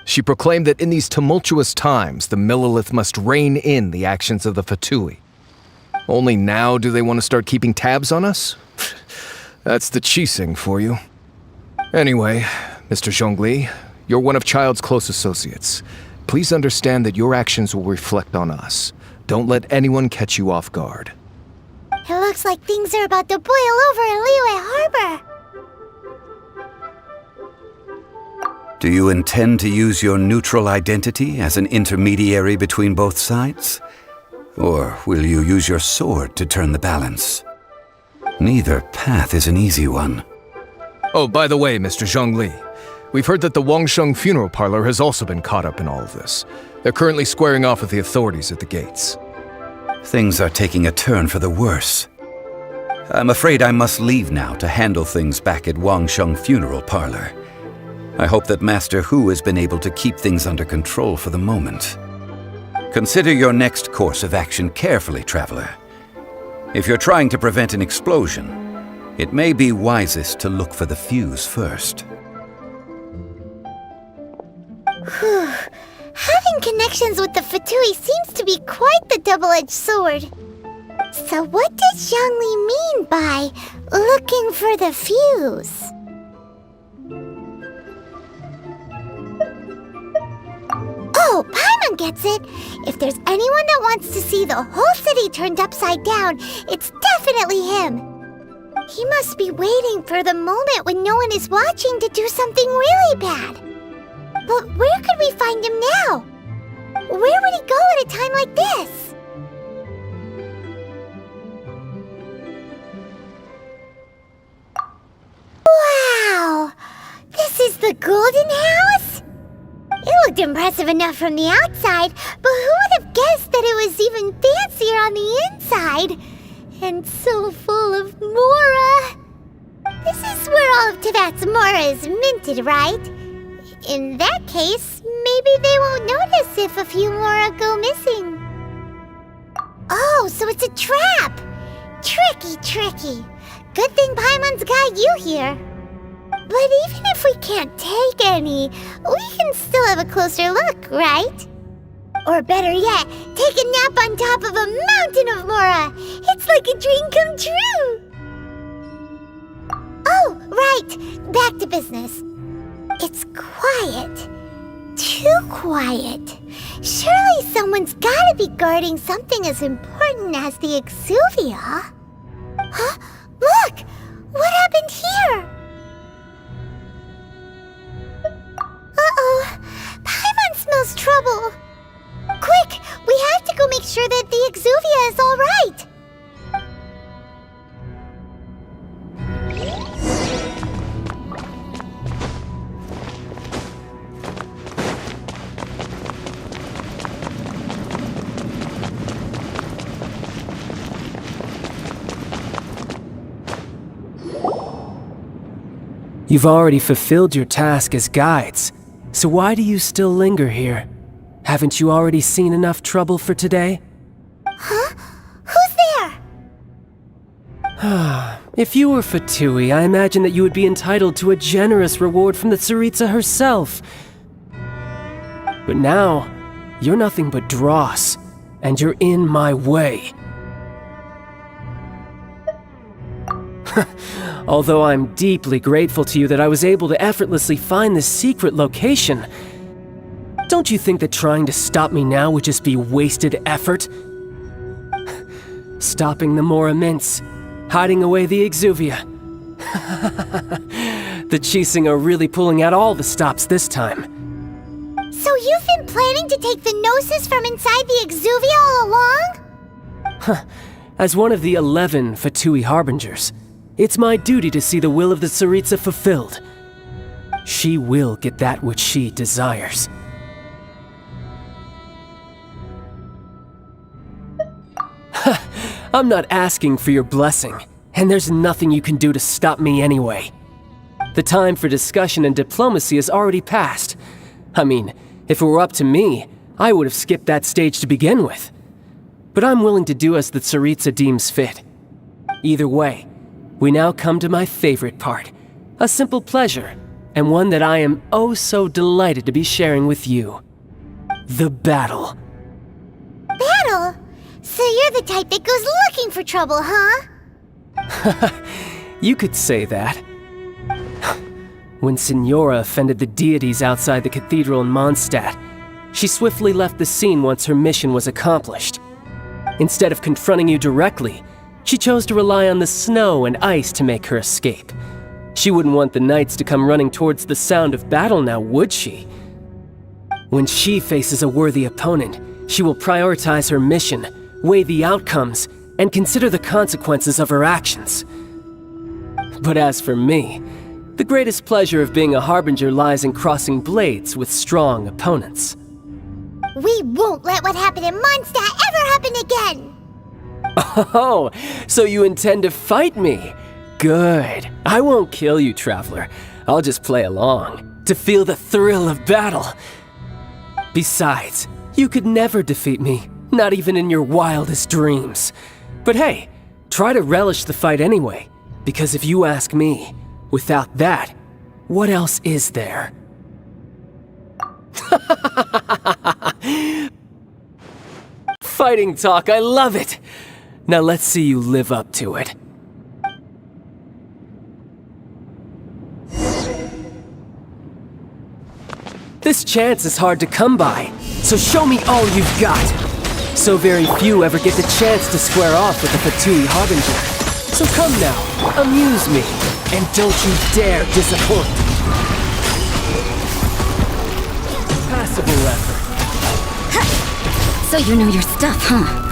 She proclaimed that in these tumultuous times, the Millilith must rein in the actions of the Fatui. Only now do they want to start keeping tabs on us? That's the Qixing for you. Anyway, Mr. Zhongli, you're one of Child's close associates. Please understand that your actions will reflect on us. Don't let anyone catch you off guard. It looks like things are about to boil over in Liyue Harbor. Do you intend to use your neutral identity as an intermediary between both sides? Or will you use your sword to turn the balance? Neither path is an easy one. Oh, by the way, Mr. Zhongli, we've heard that the Wangsheng Funeral Parlor has also been caught up in all of this. They're currently squaring off with the authorities at the gates. Things are taking a turn for the worse. I'm afraid I must leave now to handle things back at Wangsheng Funeral Parlor. I hope that Master Hu has been able to keep things under control for the moment. Consider your next course of action carefully, Traveler. If you're trying to prevent an explosion, it may be wisest to look for the fuse first. Whew. Having connections with the Fatui seems to be quite the double-edged sword. So what does Zhongli mean by looking for the fuse? Oh, Paimon gets it! If there's anyone that wants to see the whole city turned upside down, it's definitely him! He must be waiting for the moment when no one is watching to do something really bad. But where could we find him now? Where would he go at a time like this? Wow! This is the Golden House? It looked impressive enough from the outside, but who would have guessed that it was even fancier on the inside? And so full of Mora! This is Teyvat's Mora is minted, right? In that case, maybe they won't notice if a few Mora go missing. Oh, so it's a trap! Tricky, tricky. Good thing Paimon's got you here. But even if we can't take any, we can still have a closer look, right? Or better yet, take a nap on top of a mountain of Mora. It's like a dream come true. Oh, right. Back to business. It's quiet. Too quiet. Surely someone's gotta be guarding something as important as the Exuvia. Huh? Look! What happened here? Uh-oh. Paimon smells trouble. Quick! We have to go make sure that the Exuvia is all right. You've already fulfilled your task as guides, so why do you still linger here? Haven't you already seen enough trouble for today? Huh? Who's there? If you were Fatui, I imagine that you would be entitled to a generous reward from the Tsaritsa herself. But now, you're nothing but dross, and you're in my way. Although I'm deeply grateful to you that I was able to effortlessly find this secret location, don't you think that trying to stop me now would just be wasted effort? Stopping the Mora Mints, hiding away the Exuvia. The Chising are really pulling out all the stops this time. So you've been planning to take the Gnosis from inside the Exuvia all along? As one of the 11 Fatui Harbingers, it's my duty to see the will of the Tsaritsa fulfilled. She will get that which she desires. I'm not asking for your blessing, and there's nothing you can do to stop me anyway. The time for discussion and diplomacy has already passed. I mean, if it were up to me, I would have skipped that stage to begin with. But I'm willing to do as the Tsaritsa deems fit. Either way, we now come to my favorite part, a simple pleasure, and one that I am oh so delighted to be sharing with you. The battle. Battle? So you're the type that goes looking for trouble, huh? You could say that. When Signora offended the deities outside the cathedral in Mondstadt, she swiftly left the scene once her mission was accomplished. Instead of confronting you directly, she chose to rely on the snow and ice to make her escape. She wouldn't want the knights to come running towards the sound of battle now, would she? When she faces a worthy opponent, she will prioritize her mission, weigh the outcomes, and consider the consequences of her actions. But as for me, the greatest pleasure of being a Harbinger lies in crossing blades with strong opponents. We won't let what happened in Mondstadt ever happen again! Oh, so you intend to fight me? Good. I won't kill you, Traveler. I'll just play along, to feel the thrill of battle. Besides, you could never defeat me, not even in your wildest dreams. But hey, try to relish the fight anyway, because if you ask me, without that, what else is there? Fighting talk, I love it! Now let's see you live up to it. This chance is hard to come by, so show me all you've got. So very few ever get the chance to square off with the Fatui Harbinger. So come now, amuse me, and don't you dare disappoint. Passable effort. So you know your stuff, huh?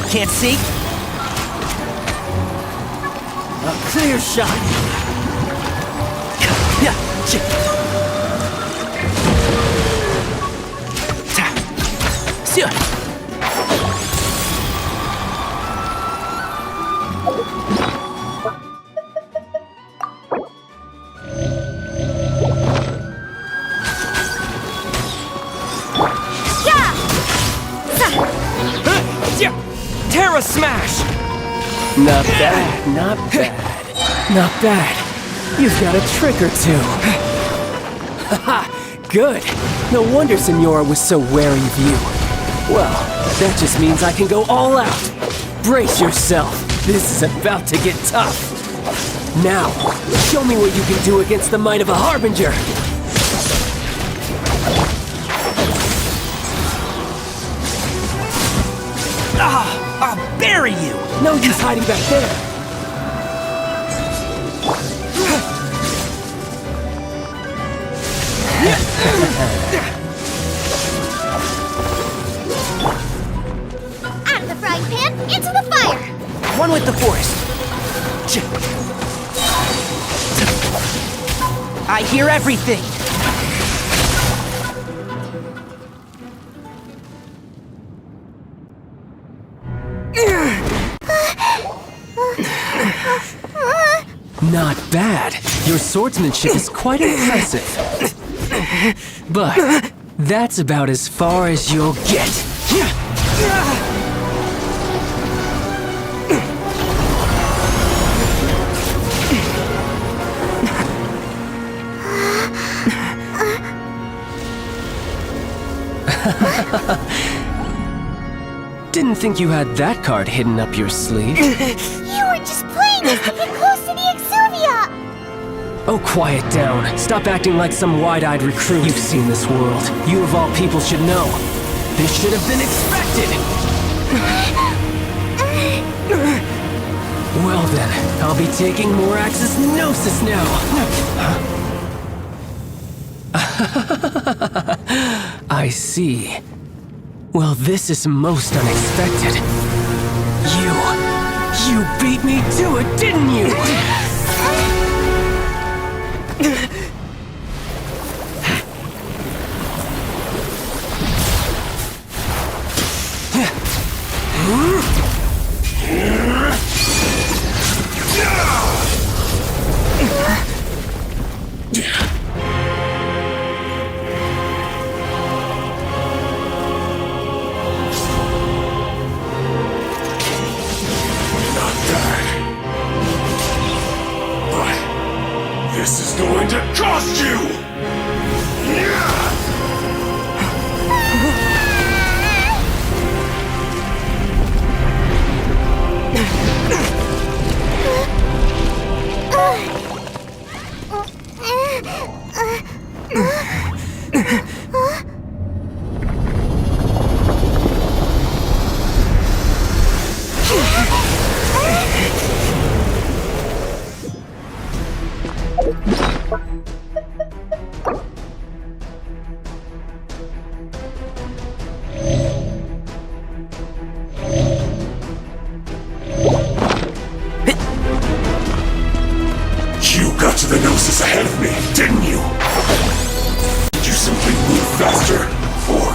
Can't see? A clear shot. Yeah. Terra Smash! Not bad, not bad. Not bad. You've got a trick or two. Haha, good. No wonder Senora was so wary of you. Well, that just means I can go all out. Brace yourself. This is about to get tough. Now, show me what you can do against the might of a Harbinger. I'll bury you! No use hiding back there. Out of the frying pan, into the fire! One with the forest. I hear everything! Not bad. Your swordsmanship is quite impressive. But that's about as far as you'll get. Didn't think you had that card hidden up your sleeve. You were just playing us to get close to the Exuvia! Oh, quiet down. Stop acting like some wide-eyed recruit. You've seen this world. You of all people should know. This should have been expected! Well then, I'll be taking more Axis Gnosis now! I see. Well, this is most unexpected. You beat me to it, didn't you? This is going to cost you! You got to the Gnosis ahead of me, didn't you? Did you simply move faster? Or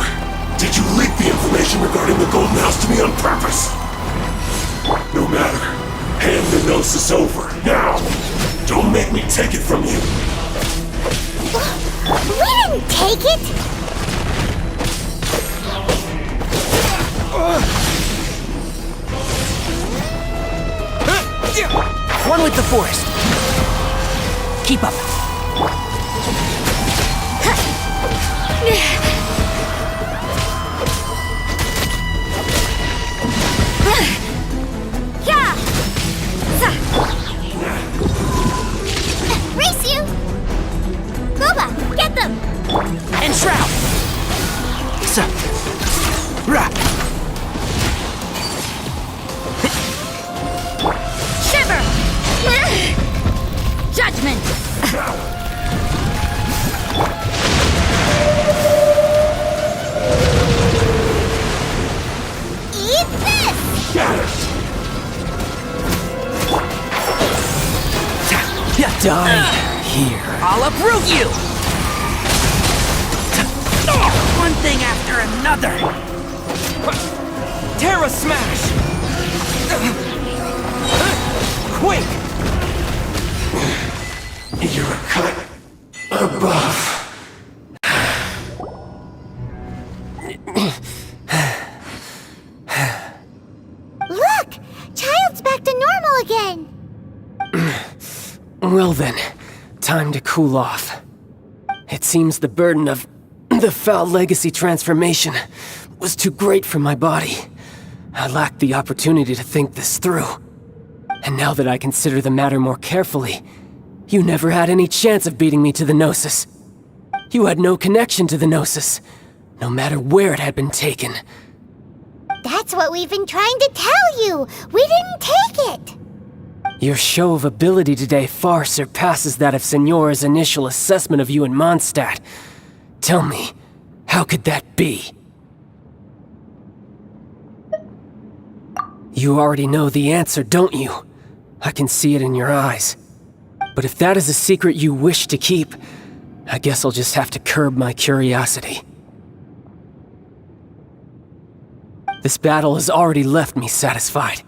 did you leak the information regarding the Golden House to me on purpose? No matter. Hand the Gnosis over, now! Don't make me take it from you! We didn't take it! One with the forest. Keep up. Race you! Boba, get them! And Shroud! Shiver! Judgment! Eat this! Got it! Die here. I'll uproot you! One thing after another! Terra Smash! Quake! You're a cut above. Look! Child's back to normal again! Well then, time to cool off. It seems the burden of the foul legacy transformation was too great for my body. I lacked the opportunity to think this through. And now that I consider the matter more carefully, you never had any chance of beating me to the Gnosis. You had no connection to the Gnosis, no matter where it had been taken. That's what we've been trying to tell you! We didn't take it! Your show of ability today far surpasses that of Signora's initial assessment of you in Mondstadt. Tell me, how could that be? You already know the answer, don't you? I can see it in your eyes. But if that is a secret you wish to keep, I guess I'll just have to curb my curiosity. This battle has already left me satisfied.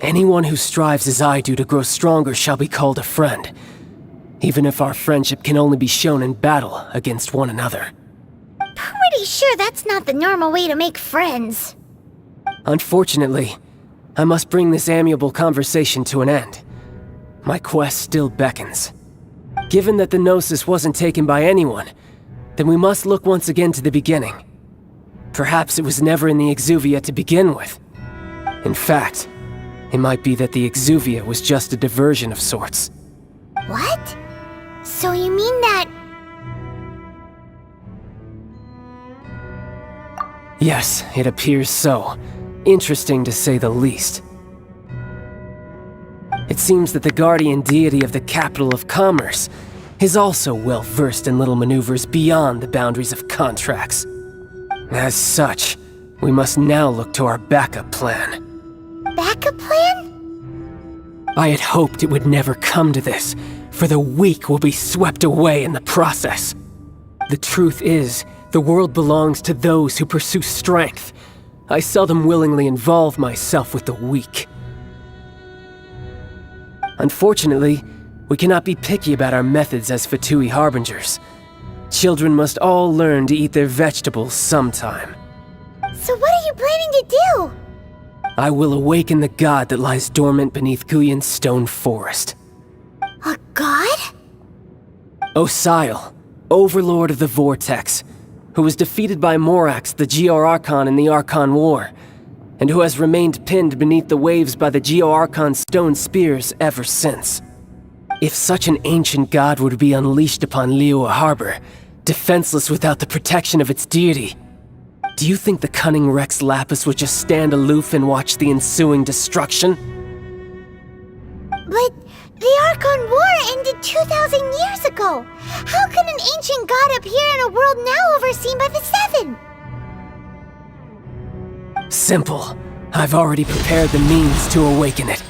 Anyone who strives as I do to grow stronger shall be called a friend, even if our friendship can only be shown in battle against one another. Pretty sure that's not the normal way to make friends. Unfortunately, I must bring this amiable conversation to an end. My quest still beckons. Given that the Gnosis wasn't taken by anyone, then we must look once again to the beginning. Perhaps it was never in the Exuvia to begin with. In fact, it might be that the Exuvia was just a diversion of sorts. What? So you mean that... Yes, it appears so. Interesting to say the least. It seems that the guardian deity of the capital of commerce is also well versed in little maneuvers beyond the boundaries of contracts. As such, we must now look to our backup plan. Backup plan? I had hoped it would never come to this, for the weak will be swept away in the process. The truth is, the world belongs to those who pursue strength. I seldom willingly involve myself with the weak. Unfortunately, we cannot be picky about our methods as Fatui Harbingers. Children must all learn to eat their vegetables sometime. So what are you planning to do? I will awaken the god that lies dormant beneath Guyon's stone forest. A god? Osial, overlord of the Vortex, who was defeated by Morax, the Geo-Archon in the Archon War, and who has remained pinned beneath the waves by the Geo-Archon stone spears ever since. If such an ancient god were to be unleashed upon Liyue Harbor, defenseless without the protection of its deity, do you think the cunning Rex Lapis would just stand aloof and watch the ensuing destruction? But the Archon War ended 2,000 years ago. How can an ancient god appear in a world now overseen by the Seven? Simple. I've already prepared the means to awaken it.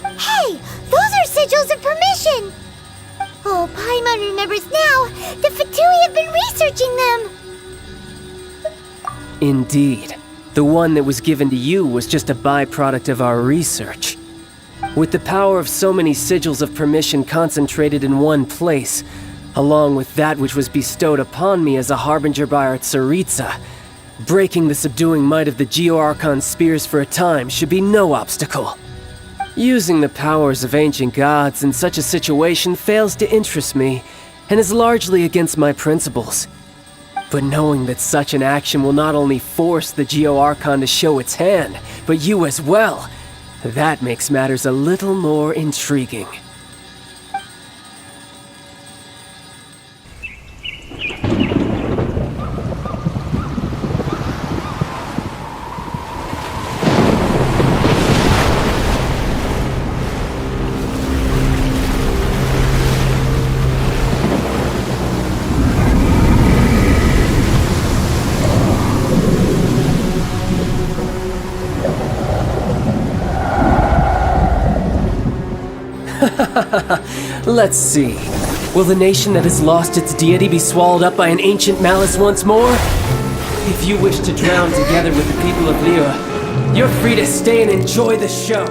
Hey, those are sigils of permission! Oh, Paimon remembers now. The Fatui have been researching them. Indeed. The one that was given to you was just a byproduct of our research. With the power of so many sigils of permission concentrated in one place, along with that which was bestowed upon me as a harbinger by our Tsaritsa, breaking the subduing might of the Geo-Archon spears for a time should be no obstacle. Using the powers of ancient gods in such a situation fails to interest me, and is largely against my principles. But knowing that such an action will not only force the Geo-Archon to show its hand, but you as well, that makes matters a little more intriguing. Let's see. Will the nation that has lost its deity be swallowed up by an ancient malice once more? If you wish to drown together with the people of Liyue, you're free to stay and enjoy the show.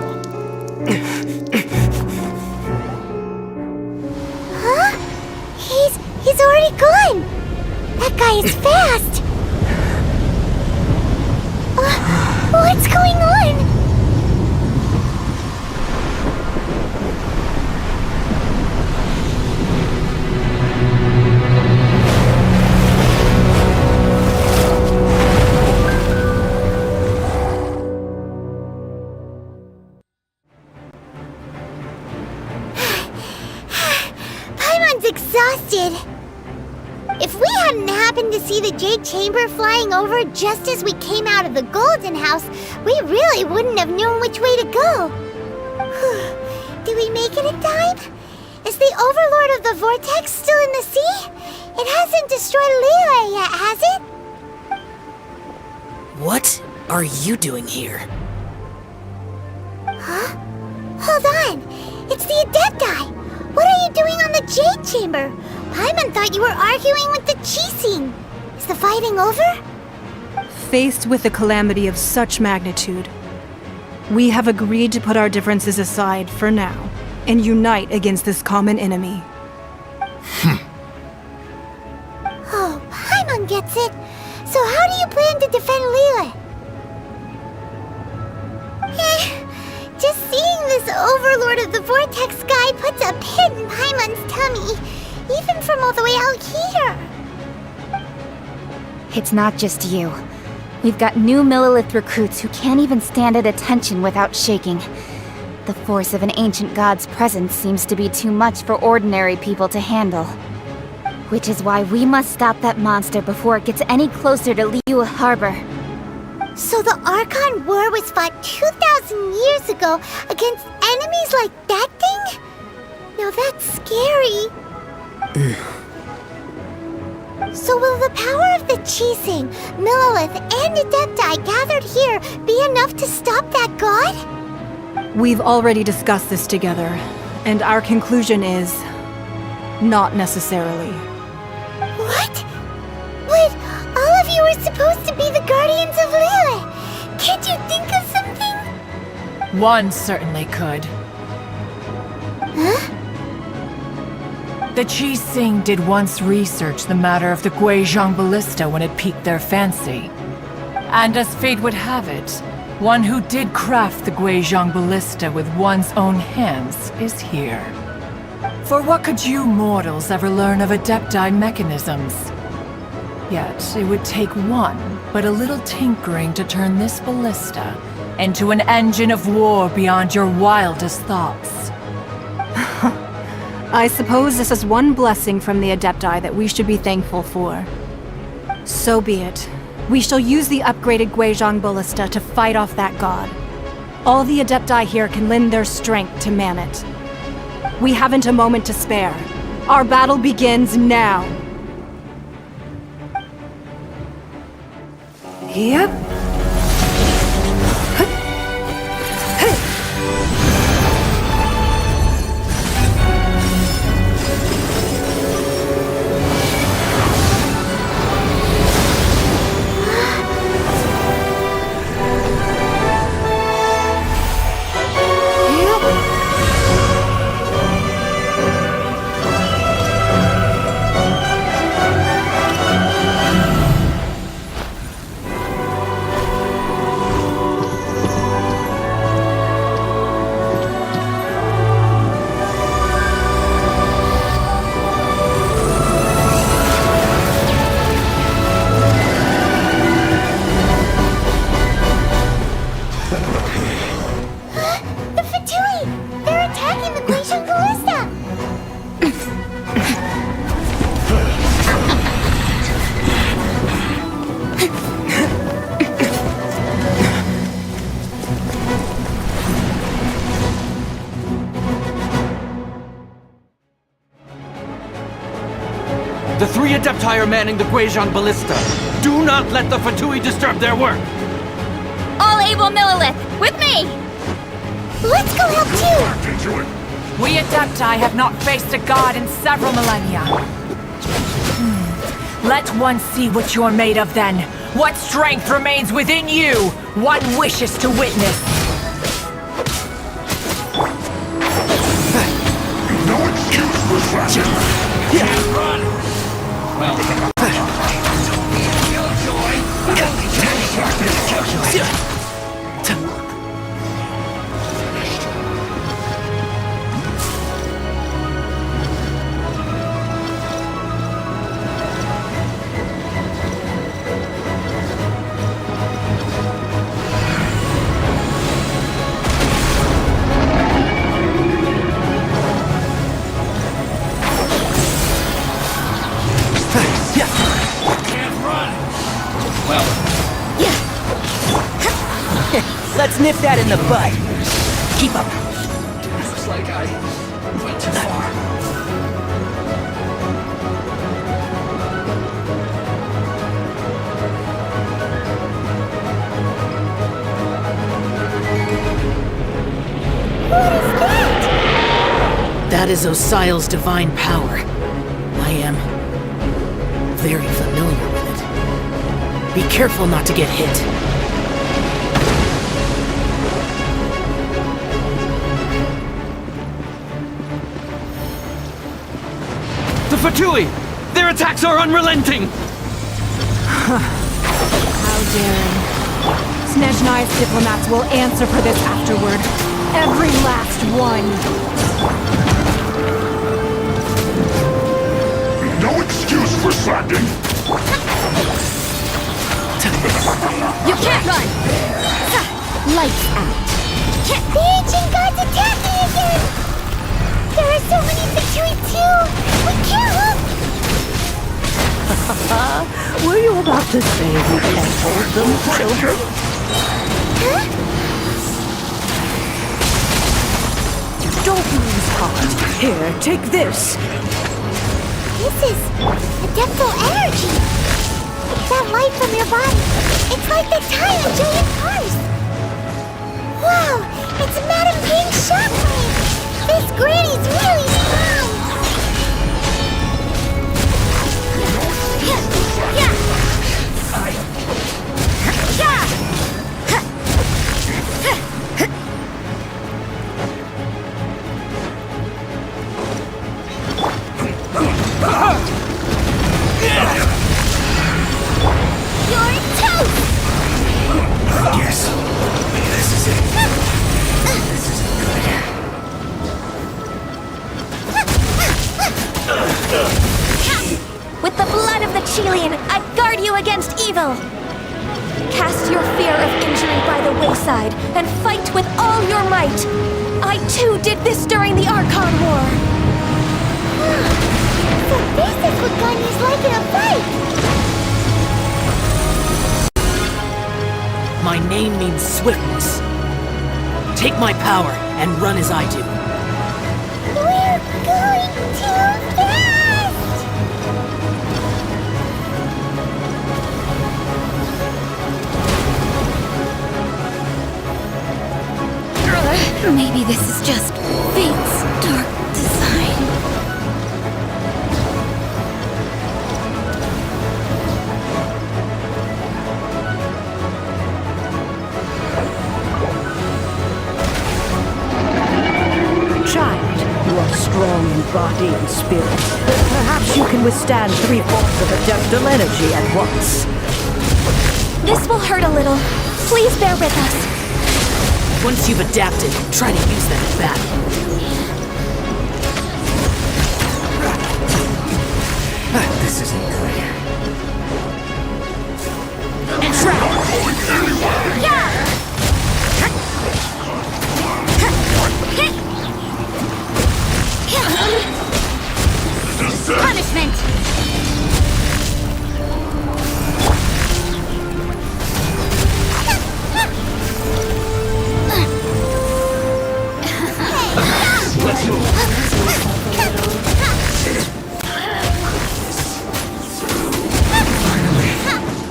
Huh? He's already gone! That guy is fast! What's going on? Exhausted. If we hadn't happened to see the Jade Chamber flying over just as we came out of the Golden House, we really wouldn't have known which way to go. Did we make it in time? Is the Overlord of the Vortex still in the sea? It hasn't destroyed Liyue yet, has it? What are you doing here? Huh? Hold on. It's the Adepti. What are you doing on the Jade Chamber? Paimon thought you were arguing with the Qixing. Is the fighting over? Faced with a calamity of such magnitude, we have agreed to put our differences aside for now and unite against this common enemy. Oh, Paimon gets it. So how do you plan to defend Liyue? Just seeing this Overlord of the Vortex guy puts a pit in Paimon's tummy, even from all the way out here. It's not just you. We've got new Millelith recruits who can't even stand at attention without shaking. The force of an ancient god's presence seems to be too much for ordinary people to handle. Which is why we must stop that monster before it gets any closer to Liyue Harbor. So the Archon War was fought 2,000 years ago against enemies like that thing? Now that's scary. So will the power of the Qixing, Millelith, and Adepti gathered here be enough to stop that god? We've already discussed this together, and our conclusion is... not necessarily. What? But all of you are supposed to be the guardians of Liyue. Can't you think of something? One certainly could. Huh? The Qixing did once research the matter of the Guizhong Ballista when it piqued their fancy. And as fate would have it, one who did craft the Guizhong Ballista with one's own hands is here. For what could you mortals ever learn of Adepti mechanisms? Yet, it would take one, but a little tinkering to turn this ballista into an engine of war beyond your wildest thoughts. I suppose this is one blessing from the Adepti that we should be thankful for. So be it. We shall use the upgraded Guizhong Ballista to fight off that god. All the Adepti here can lend their strength to man it. We haven't a moment to spare. Our battle begins now. Yep. The three Adepti are manning the Guizhong Ballista. Do not let the Fatui disturb their work! All able Millelith, with me! Let's go help too! We Adepti have not faced a god in several millennia. Let one see what you're made of then. What strength remains within you? One wishes to witness. No excuse for slashing! Run! Let's nip that in the bud. Keep up. Looks like I went too far. What is that? That is Osial's divine power. I am very familiar with it. Be careful not to get hit. The Fatui! Their attacks are unrelenting! How daring. Snezhnai's diplomats will answer for this afterward. Every last one. No excuse for slacking! You can't run! Lights out. The ancient gods attacking again! There are so many Fatui too! We can't help! Were you about to say we can't hold them, children? Huh? Don't lose heart. Here, take this. This is adeptal energy. That light from your body. It's like the time of giant cars. Wow, it's Madame Ping's shockwave. This granny's really strong. With the blood of the Chilean, I guard you against evil! Cast your fear of injury by the wayside, and fight with all your might! I too did this during the Archon War! So this is what Ganya's like in a fight! My name means swiftness. Take my power and run as I do. We're going too fast! Maybe this is just fate's dark design. Child, you are strong in body and spirit. Perhaps you can withstand 3 forms of adeptal energy at once. This will hurt a little. Please bear with us. Once you've adapted, try to use them in battle. This isn't good. Entrap! Punishment!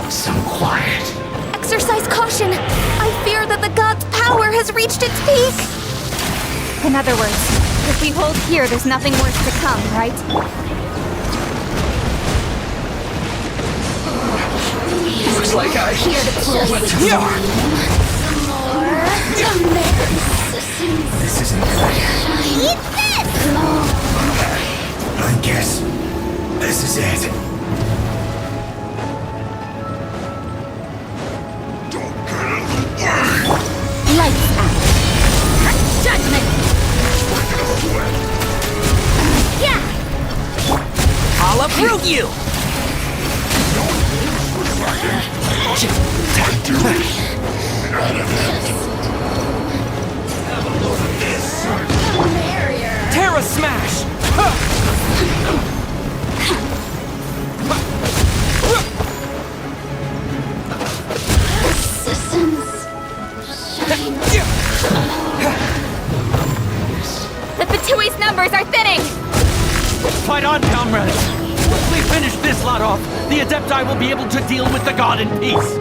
Some quiet. Exercise caution! I fear that the god's power has reached its peak! In other words, if we hold here, there's nothing worse to come, right? Looks like I... Here to pull away the storm. This isn't good. Eat this! I guess this is it. Don't get in the way! Lights out. Judgment! Yeah! I'll uproot you! Terra Smash! The Fatui's numbers are thinning! Fight on, comrades! Once we finish this lot off, the Adepti will be able to deal with the god in peace.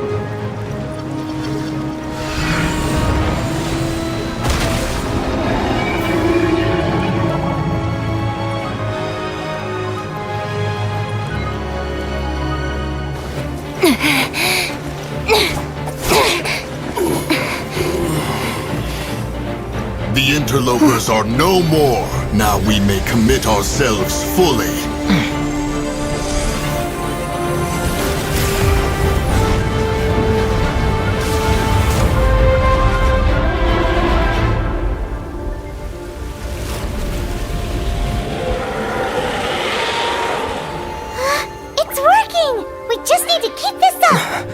The interlopers are no more. Now we may commit ourselves fully. It's working! We just need to keep this up!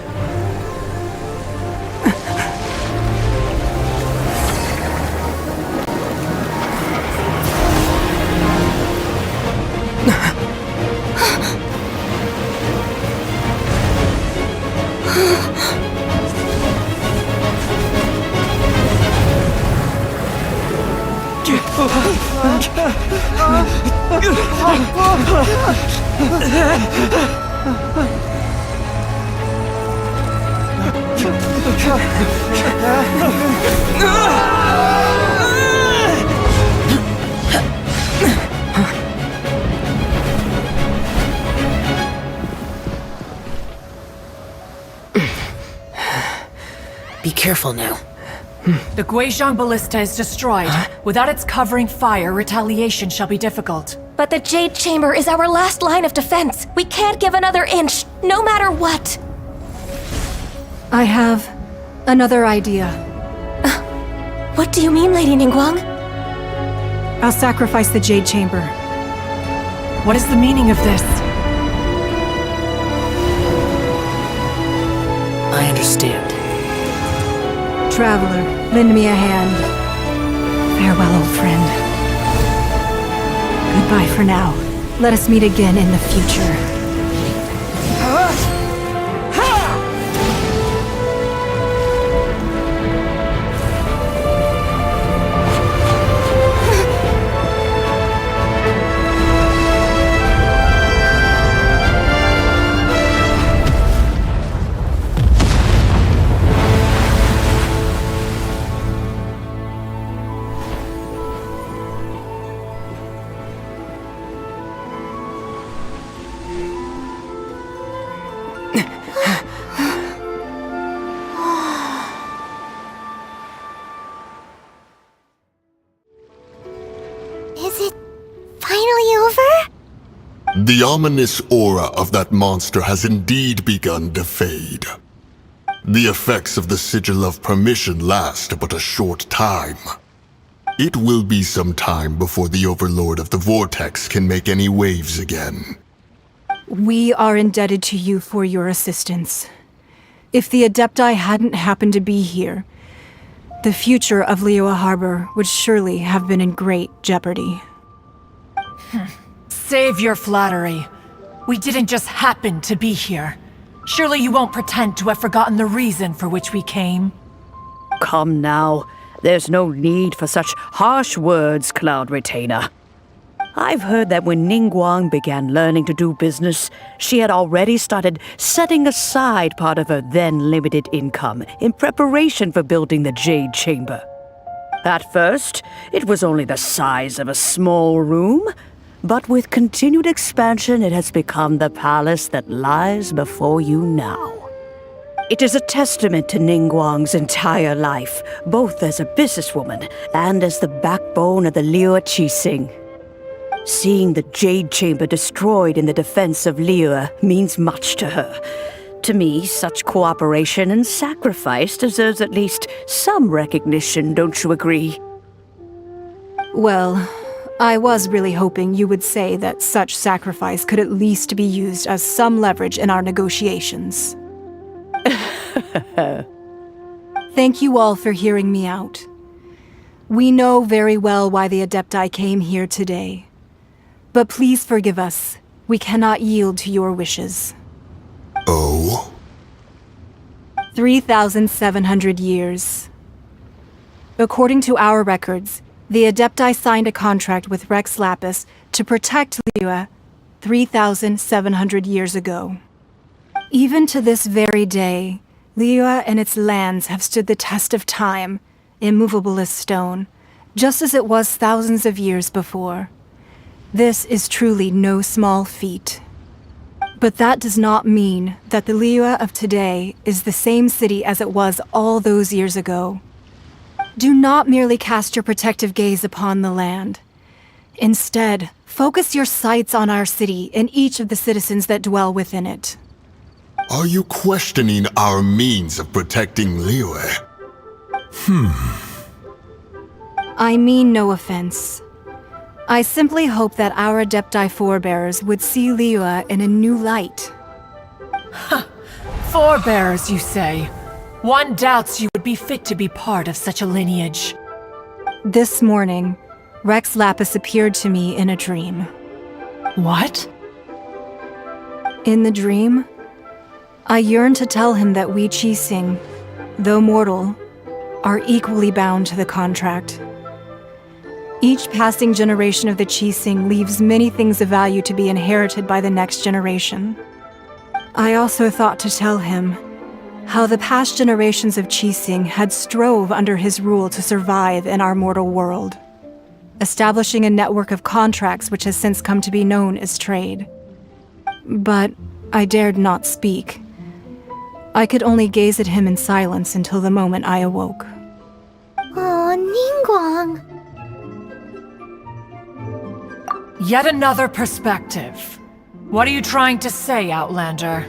Be careful now. The Guizhong Ballista is destroyed. Without its covering fire, retaliation shall be difficult. But the Jade Chamber is our last line of defense. We can't give another inch, no matter what. I have another idea. What do you mean, Lady Ningguang? I'll sacrifice the Jade Chamber. What is the meaning of this? I understand. Traveler, lend me a hand. Farewell, old friend. Goodbye for now. Let us meet again in the future. Is it finally over? The ominous aura of that monster has indeed begun to fade. The effects of the Sigil of Permission last but a short time. It will be some time before the Overlord of the Vortex can make any waves again. We are indebted to you for your assistance. If the Adepti hadn't happened to be here, the future of Liyue Harbor would surely have been in great jeopardy. Save your flattery. We didn't just happen to be here. Surely you won't pretend to have forgotten the reason for which we came. Come now. There's no need for such harsh words, Cloud Retainer. I've heard that when Ningguang began learning to do business, she had already started setting aside part of her then limited income in preparation for building the Jade Chamber. At first, it was only the size of a small room, but with continued expansion, it has become the palace that lies before you now. It is a testament to Ningguang's entire life, both as a businesswoman and as the backbone of the Liyue Qixing. Seeing the Jade Chamber destroyed in the defense of Liyue means much to her. To me, such cooperation and sacrifice deserves at least some recognition, don't you agree? Well, I was really hoping you would say that such sacrifice could at least be used as some leverage in our negotiations. Thank you all for hearing me out. We know very well why the Adepti came here today. But please forgive us. We cannot yield to your wishes. Oh? 3,700 years. According to our records, the Adepti signed a contract with Rex Lapis to protect Liyue 3,700 years ago. Even to this very day, Liyue and its lands have stood the test of time, immovable as stone, just as it was thousands of years before. This is truly no small feat. But that does not mean that the Liyue of today is the same city as it was all those years ago. Do not merely cast your protective gaze upon the land. Instead, focus your sights on our city and each of the citizens that dwell within it. Are you questioning our means of protecting Liyue? I mean no offense. I simply hope that our Adepti forebears would see Liyue in a new light. Forebears, you say? One doubts you would be fit to be part of such a lineage. This morning, Rex Lapis appeared to me in a dream. What? In the dream, I yearned to tell him that we Qixing, though mortal, are equally bound to the contract. Each passing generation of the Qixing leaves many things of value to be inherited by the next generation. I also thought to tell him how the past generations of Qixing had strove under his rule to survive in our mortal world, establishing a network of contracts which has since come to be known as trade. But I dared not speak. I could only gaze at him in silence until the moment I awoke. Oh, Ningguang. Yet another perspective. What are you trying to say, Outlander?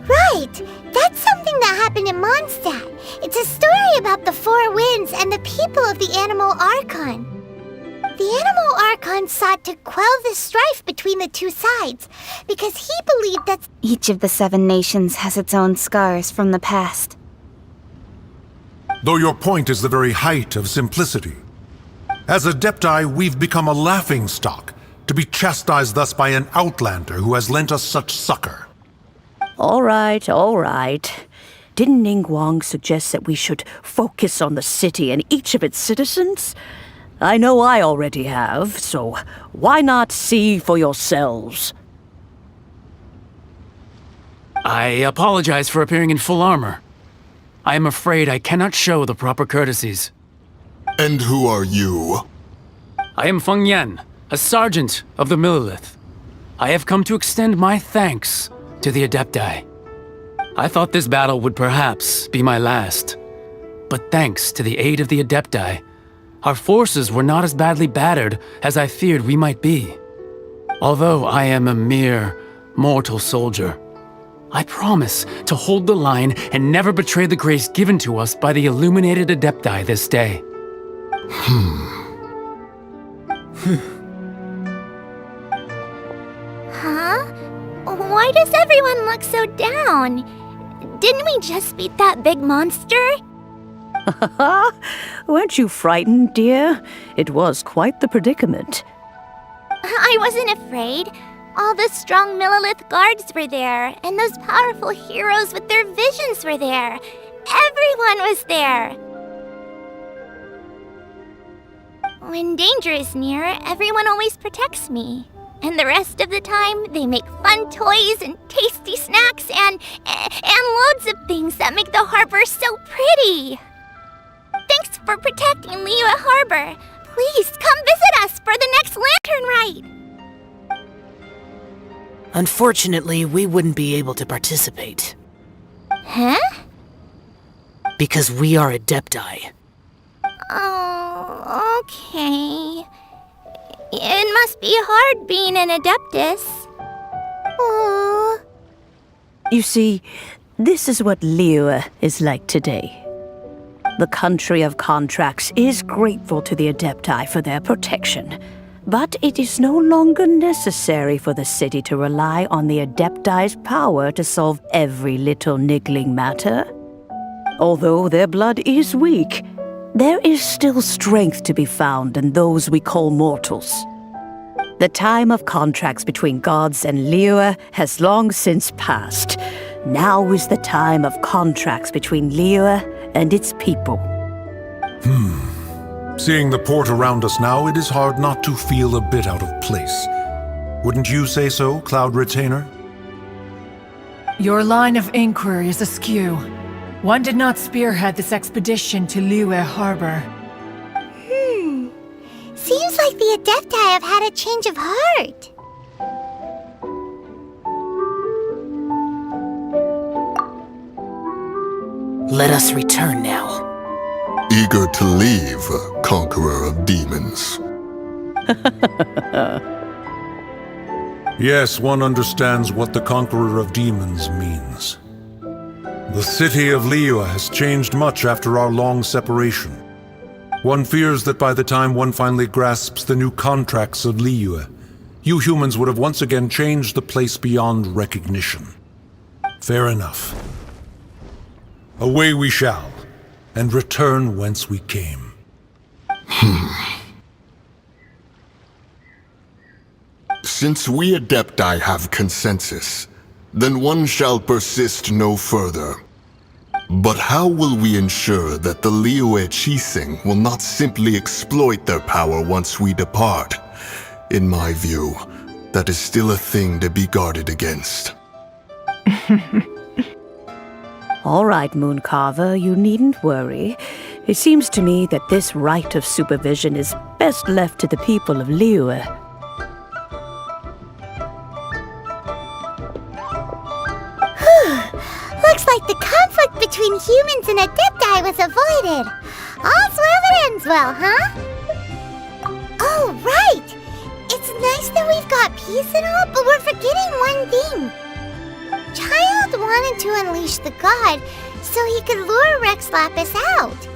Right! That's something that happened in Mondstadt. It's a story about the Four Winds and the people of the Animal Archon. The Animal Archon sought to quell the strife between the two sides, because he believed that Each of the 7 nations has its own scars from the past. Though your point is the very height of simplicity. As Adepti, we've become a laughingstock, to be chastised thus by an outlander who has lent us such succor. All right, all right. Didn't Ningguang suggest that we should focus on the city and each of its citizens? I know I already have, so why not see for yourselves? I apologize for appearing in full armor. I am afraid I cannot show the proper courtesies. And who are you? I am Feng Yan, a sergeant of the Millilith. I have come to extend my thanks to the Adepti. I thought this battle would perhaps be my last. But thanks to the aid of the Adepti, our forces were not as badly battered as I feared we might be. Although I am a mere mortal soldier, I promise to hold the line and never betray the grace given to us by the illuminated Adepti this day. Huh? Why does everyone look so down? Didn't we just beat that big monster? Weren't you frightened, dear? It was quite the predicament. I wasn't afraid. All the strong Millilith guards were there, and those powerful heroes with their visions were there. Everyone was there. When danger is near, everyone always protects me. And the rest of the time, they make fun toys and tasty snacks and loads of things that make the harbor so pretty. Thanks for protecting Liyue Harbor. Please, come visit us for the next lantern rite! Unfortunately, we wouldn't be able to participate. Huh? Because we are Adepti. Oh, okay. It must be hard being an Adeptus. Oh. You see, this is what Liyue is like today. The country of contracts is grateful to the Adepti for their protection, but it is no longer necessary for the city to rely on the Adepti's power to solve every little niggling matter. Although their blood is weak, there is still strength to be found in those we call mortals. The time of contracts between gods and Liyue has long since passed. Now is the time of contracts between Liyue and its people. Seeing the port around us now, it is hard not to feel a bit out of place. Wouldn't you say so, Cloud Retainer? Your line of inquiry is askew. One did not spearhead this expedition to Liyue Harbor. Seems like the Adepti have had a change of heart. Let us return now. Eager to leave, conqueror of demons. Yes, one understands what the conqueror of demons means. The city of Liyue has changed much after our long separation. One fears that by the time one finally grasps the new contracts of Liyue, you humans would have once again changed the place beyond recognition. Fair enough. Away we shall, and return whence we came. Since we Adepti have consensus, then one shall persist no further. But how will we ensure that the Liyue Qixing will not simply exploit their power once we depart? In my view, that is still a thing to be guarded against. All right, Mooncarver, you needn't worry. It seems to me that this right of supervision is best left to the people of Liyue. Looks like the conflict between humans and Adepti was avoided. All's well that ends well, huh? Oh, right! It's nice that we've got peace and all, but we're forgetting one thing. Child wanted to unleash the god so he could lure Rex Lapis out.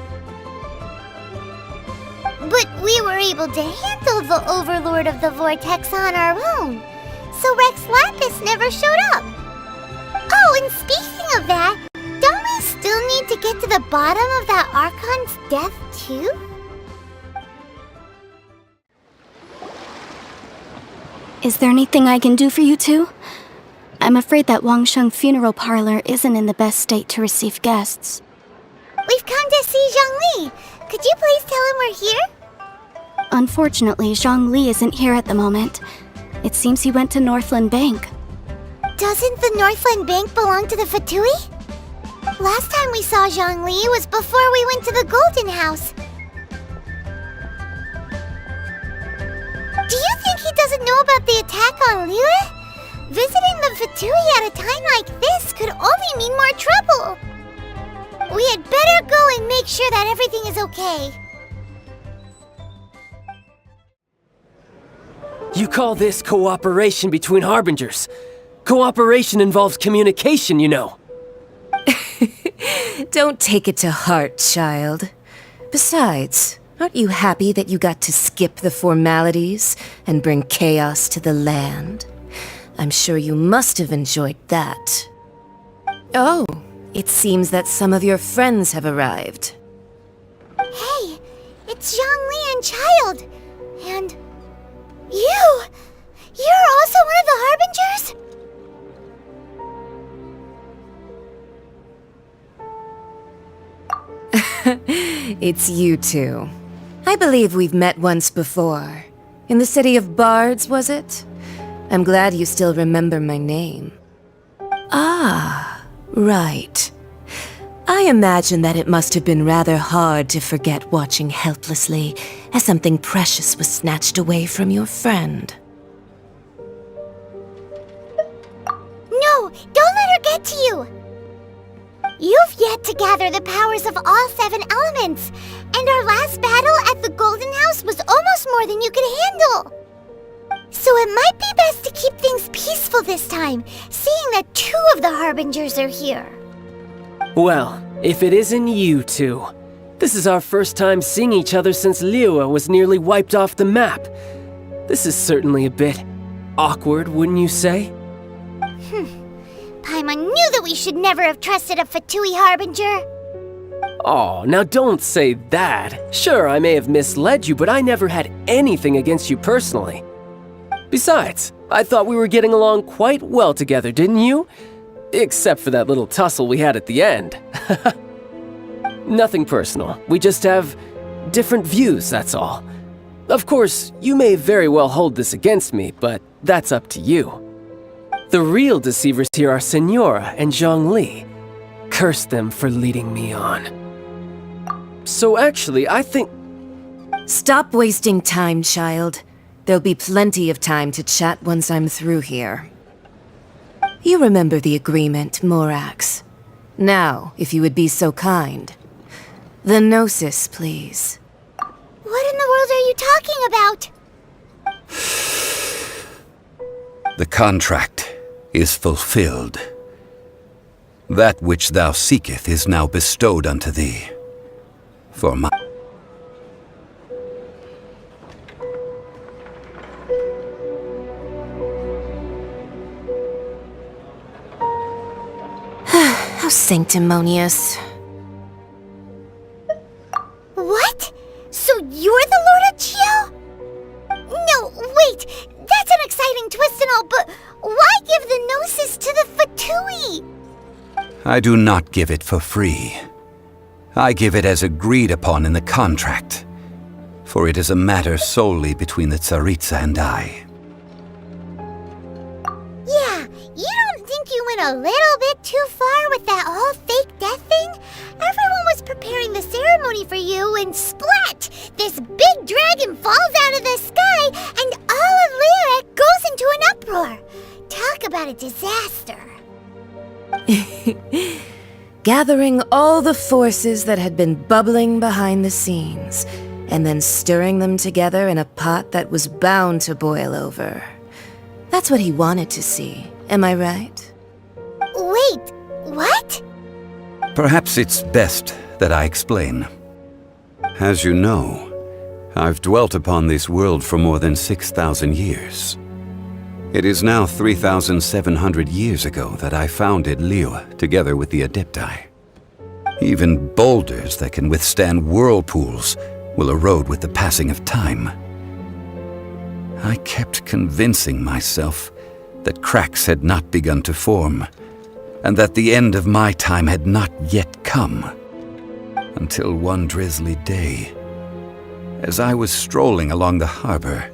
But we were able to handle the Overlord of the Vortex on our own, so Rex Lapis never showed up. Oh, and speaking of that, don't we still need to get to the bottom of that Archon's death, too? Is there anything I can do for you two? I'm afraid that Wangsheng Funeral Parlor isn't in the best state to receive guests. We've come to see Zhongli. Could you please tell him we're here? Unfortunately, Zhongli isn't here at the moment. It seems he went to Northland Bank. Doesn't the Northland Bank belong to the Fatui? Last time we saw Zhongli was before we went to the Golden House. Do you think he doesn't know about the attack on Liyue? Visiting the Fatui at a time like this could only mean more trouble. We had better go and make sure that everything is okay. You call this cooperation between Harbingers? Cooperation involves communication, you know. Don't take it to heart, child. Besides, aren't you happy that you got to skip the formalities and bring chaos to the land? I'm sure you must have enjoyed that. Oh, it seems that some of your friends have arrived. Hey, it's Zhongli and Child. And you! You're also one of the Harbingers? It's you two. I believe we've met once before. In the city of Bards, was it? I'm glad you still remember my name. Ah, right. I imagine that it must have been rather hard to forget watching helplessly as something precious was snatched away from your friend. No, don't let her get to you! You've yet to gather the powers of all 7 elements, and our last battle at the Golden House was almost more than you could handle. So it might be best to keep things peaceful this time, seeing that 2 of the Harbingers are here. Well, if it isn't you two. This is our first time seeing each other since Liyue was nearly wiped off the map. This is certainly a bit awkward, wouldn't you say? Paimon knew that we should never have trusted a Fatui Harbinger. Oh, now don't say that. Sure, I may have misled you, but I never had anything against you personally. Besides, I thought we were getting along quite well together, didn't you? Except for that little tussle we had at the end. Nothing personal. We just have different views, that's all. Of course, you may very well hold this against me, but that's up to you. The real deceivers here are Senora and Zhongli. Curse them for leading me on. So actually, I think... Stop wasting time, child. There'll be plenty of time to chat once I'm through here. You remember the agreement, Morax. Now, if you would be so kind. The Gnosis, please. What in the world are you talking about? The contract is fulfilled. That which thou seeketh is now bestowed unto thee. For my... How sanctimonious. What? So you're the Lord of Chio? No, wait! That's an exciting twist and all, but why give the Gnosis to the Fatui? I do not give it for free. I give it as agreed upon in the contract, for it is a matter solely between the Tsaritsa and I. Yeah, you don't think you went a little bit too far with that whole fake death thing? Everyone was preparing the ceremony for you, and splat! This big dragon falls out of the sky, and all of Liyue goes into an uproar. Talk about a disaster. Gathering all the forces that had been bubbling behind the scenes, and then stirring them together in a pot that was bound to boil over. That's what he wanted to see, am I right? Wait, what? Perhaps it's best that I explain. As you know, I've dwelt upon this world for more than 6,000 years. It is now 3,700 years ago that I founded Liyue together with the Adepti. Even boulders that can withstand whirlpools will erode with the passing of time. I kept convincing myself that cracks had not begun to form, and that the end of my time had not yet come. Until one drizzly day, as I was strolling along the harbor,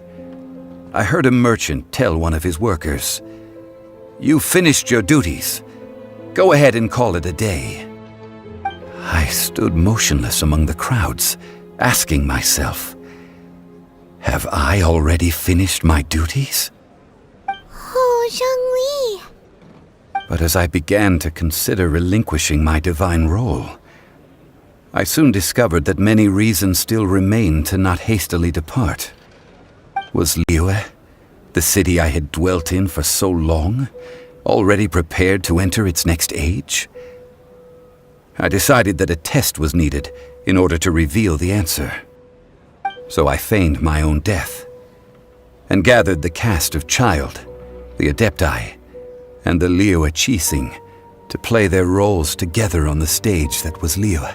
I heard a merchant tell one of his workers, "You finished your duties. Go ahead and call it a day." I stood motionless among the crowds, asking myself, have I already finished my duties? Oh, Zhongli. But as I began to consider relinquishing my divine role, I soon discovered that many reasons still remained to not hastily depart. Was Liyue, the city I had dwelt in for so long, already prepared to enter its next age? I decided that a test was needed in order to reveal the answer. So I feigned my own death, and gathered the cast of Child, the Adepti, and the Liyue Qixing to play their roles together on the stage that was Liyue.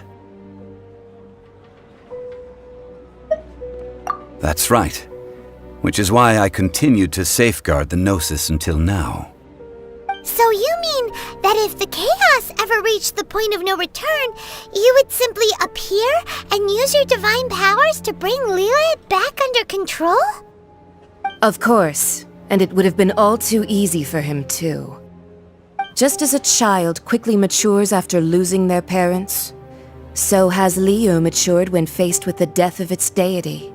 That's right, which is why I continued to safeguard the Gnosis until now. So you mean that if the chaos ever reached the point of no return, you would simply appear and use your divine powers to bring Liyue back under control? Of course, and it would have been all too easy for him too. Just as a child quickly matures after losing their parents, so has Liyue matured when faced with the death of its deity.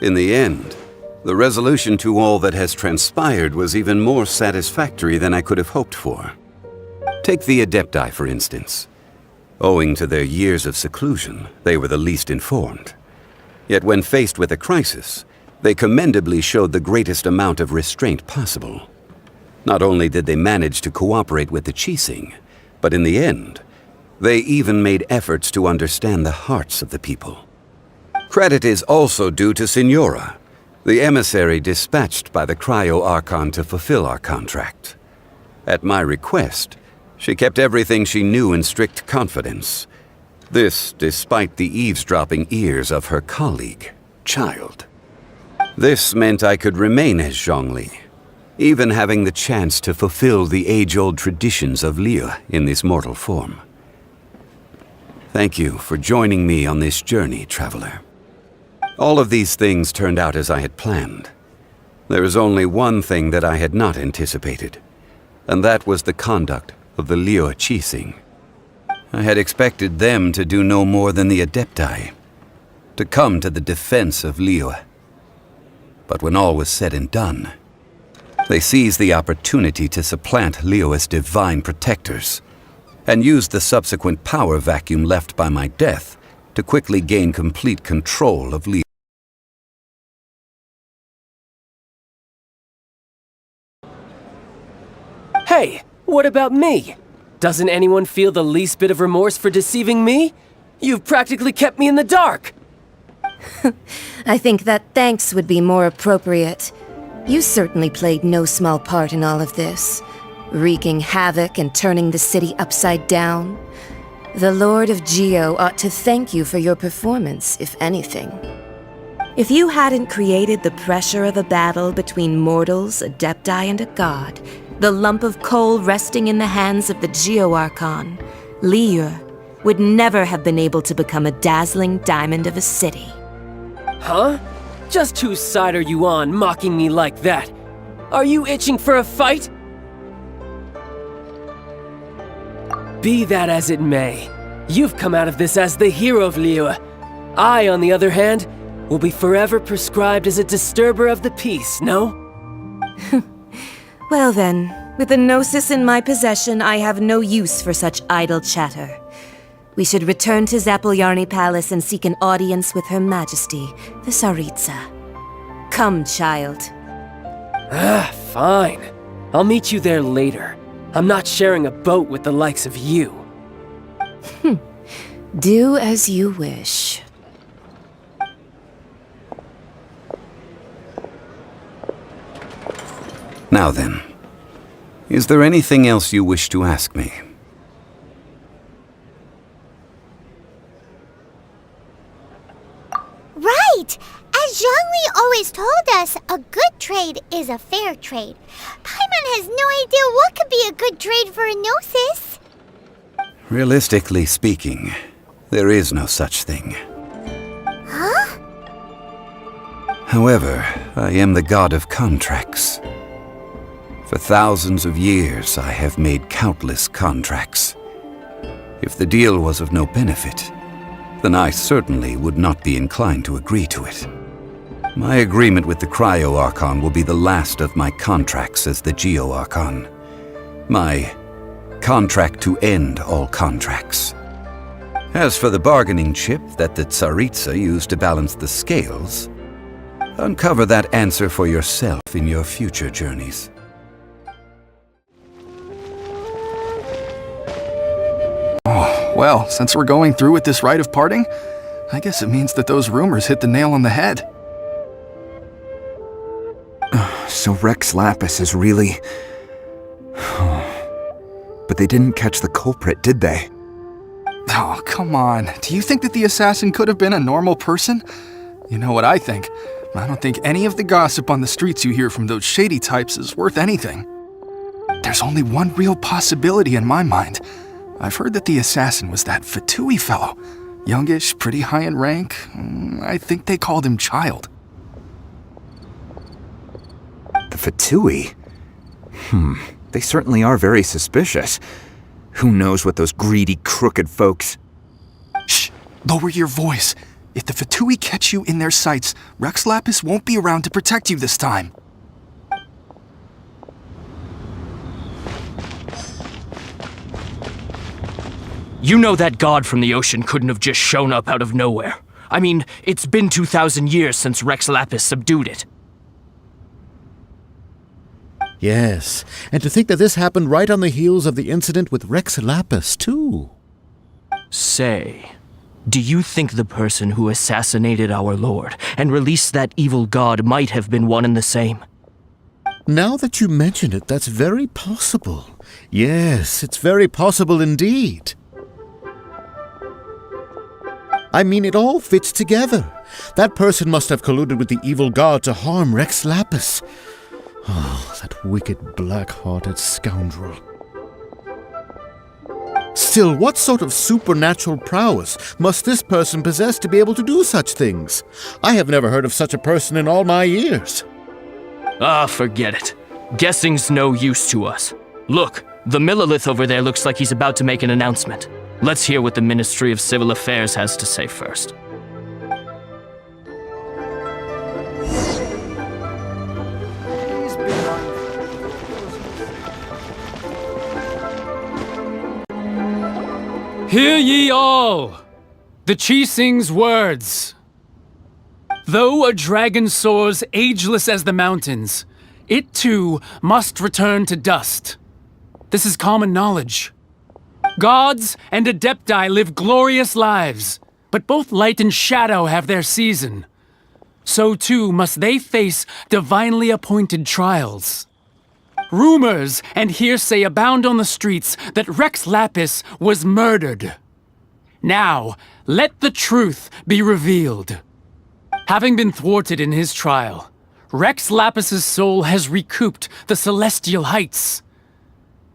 In the end, the resolution to all that has transpired was even more satisfactory than I could have hoped for. Take the Adepti, for instance. Owing to their years of seclusion, they were the least informed. Yet when faced with a crisis, they commendably showed the greatest amount of restraint possible. Not only did they manage to cooperate with the Qixing, but in the end, they even made efforts to understand the hearts of the people. Credit is also due to Signora, the emissary dispatched by the Cryo-Archon to fulfill our contract. At my request, she kept everything she knew in strict confidence. This despite the eavesdropping ears of her colleague, Child. This meant I could remain as Zhongli, even having the chance to fulfill the age-old traditions of Liyue in this mortal form. Thank you for joining me on this journey, traveler. All of these things turned out as I had planned. There is only one thing that I had not anticipated, and that was the conduct of the Liyue Qixing. I had expected them to do no more than the Adepti, to come to the defense of Liyue. But when all was said and done, they seized the opportunity to supplant Liyue as divine protectors, and used the subsequent power vacuum left by my death to quickly gain complete control of Liyue. Hey, what about me? Doesn't anyone feel the least bit of remorse for deceiving me? You've practically kept me in the dark! I think that thanks would be more appropriate. You certainly played no small part in all of this, wreaking havoc and turning the city upside down. The Lord of Geo ought to thank you for your performance, if anything. If you hadn't created the pressure of a battle between mortals, Adepti, and a god, the lump of coal resting in the hands of the Geo-Archon, Liyue, would never have been able to become a dazzling diamond of a city. Huh? Just whose side are you on, mocking me like that? Are you itching for a fight? Be that as it may, you've come out of this as the hero of Liyue. I, on the other hand, will be forever prescribed as a disturber of the peace, no? Well then, with the Gnosis in my possession, I have no use for such idle chatter. We should return to Zapoljarny Palace and seek an audience with Her Majesty, the Tsaritsa. Come, child. Fine. I'll meet you there later. I'm not sharing a boat with the likes of you. Do as you wish. Now then, is there anything else you wish to ask me? Right! As Zhongli always told us, a good trade is a fair trade. Paimon has no idea what could be a good trade for a Gnosis. Realistically speaking, there is no such thing. Huh? However, I am the god of contracts. For thousands of years, I have made countless contracts. If the deal was of no benefit, then I certainly would not be inclined to agree to it. My agreement with the Cryo-Archon will be the last of my contracts as the Geo-Archon. My contract to end all contracts. As for the bargaining chip that the Tsaritsa used to balance the scales, uncover that answer for yourself in your future journeys. Well, since we're going through with this rite of parting, I guess it means that those rumors hit the nail on the head. So Rex Lapis is really... But they didn't catch the culprit, did they? Oh, come on. Do you think that the assassin could have been a normal person? You know what I think. I don't think any of the gossip on the streets you hear from those shady types is worth anything. There's only one real possibility in my mind. I've heard that the assassin was that Fatui fellow. Youngish, pretty high in rank. I think they called him Child. The Fatui? They certainly are very suspicious. Who knows what those greedy, crooked folks... Shh! Lower your voice. If the Fatui catch you in their sights, Rex Lapis won't be around to protect you this time. You know that god from the ocean couldn't have just shown up out of nowhere. I mean, it's been 2,000 years since Rex Lapis subdued it. Yes, and to think that this happened right on the heels of the incident with Rex Lapis, too. Say, do you think the person who assassinated our lord and released that evil god might have been one and the same? Now that you mention it, that's very possible. Yes, it's very possible indeed. I mean, it all fits together. That person must have colluded with the evil god to harm Rex Lapis. Oh, that wicked, black-hearted scoundrel. Still, what sort of supernatural prowess must this person possess to be able to do such things? I have never heard of such a person in all my years. Ah, forget it. Guessing's no use to us. Look, the Millilith over there looks like he's about to make an announcement. Let's hear what the Ministry of Civil Affairs has to say first. Hear ye all! The Chising's words. Though a dragon soars ageless as the mountains, it too must return to dust. This is common knowledge. Gods and Adepti live glorious lives, but both light and shadow have their season. So too must they face divinely appointed trials. Rumors and hearsay abound on the streets that Rex Lapis was murdered. Now, let the truth be revealed. Having been thwarted in his trial, Rex Lapis's soul has recouped the celestial heights.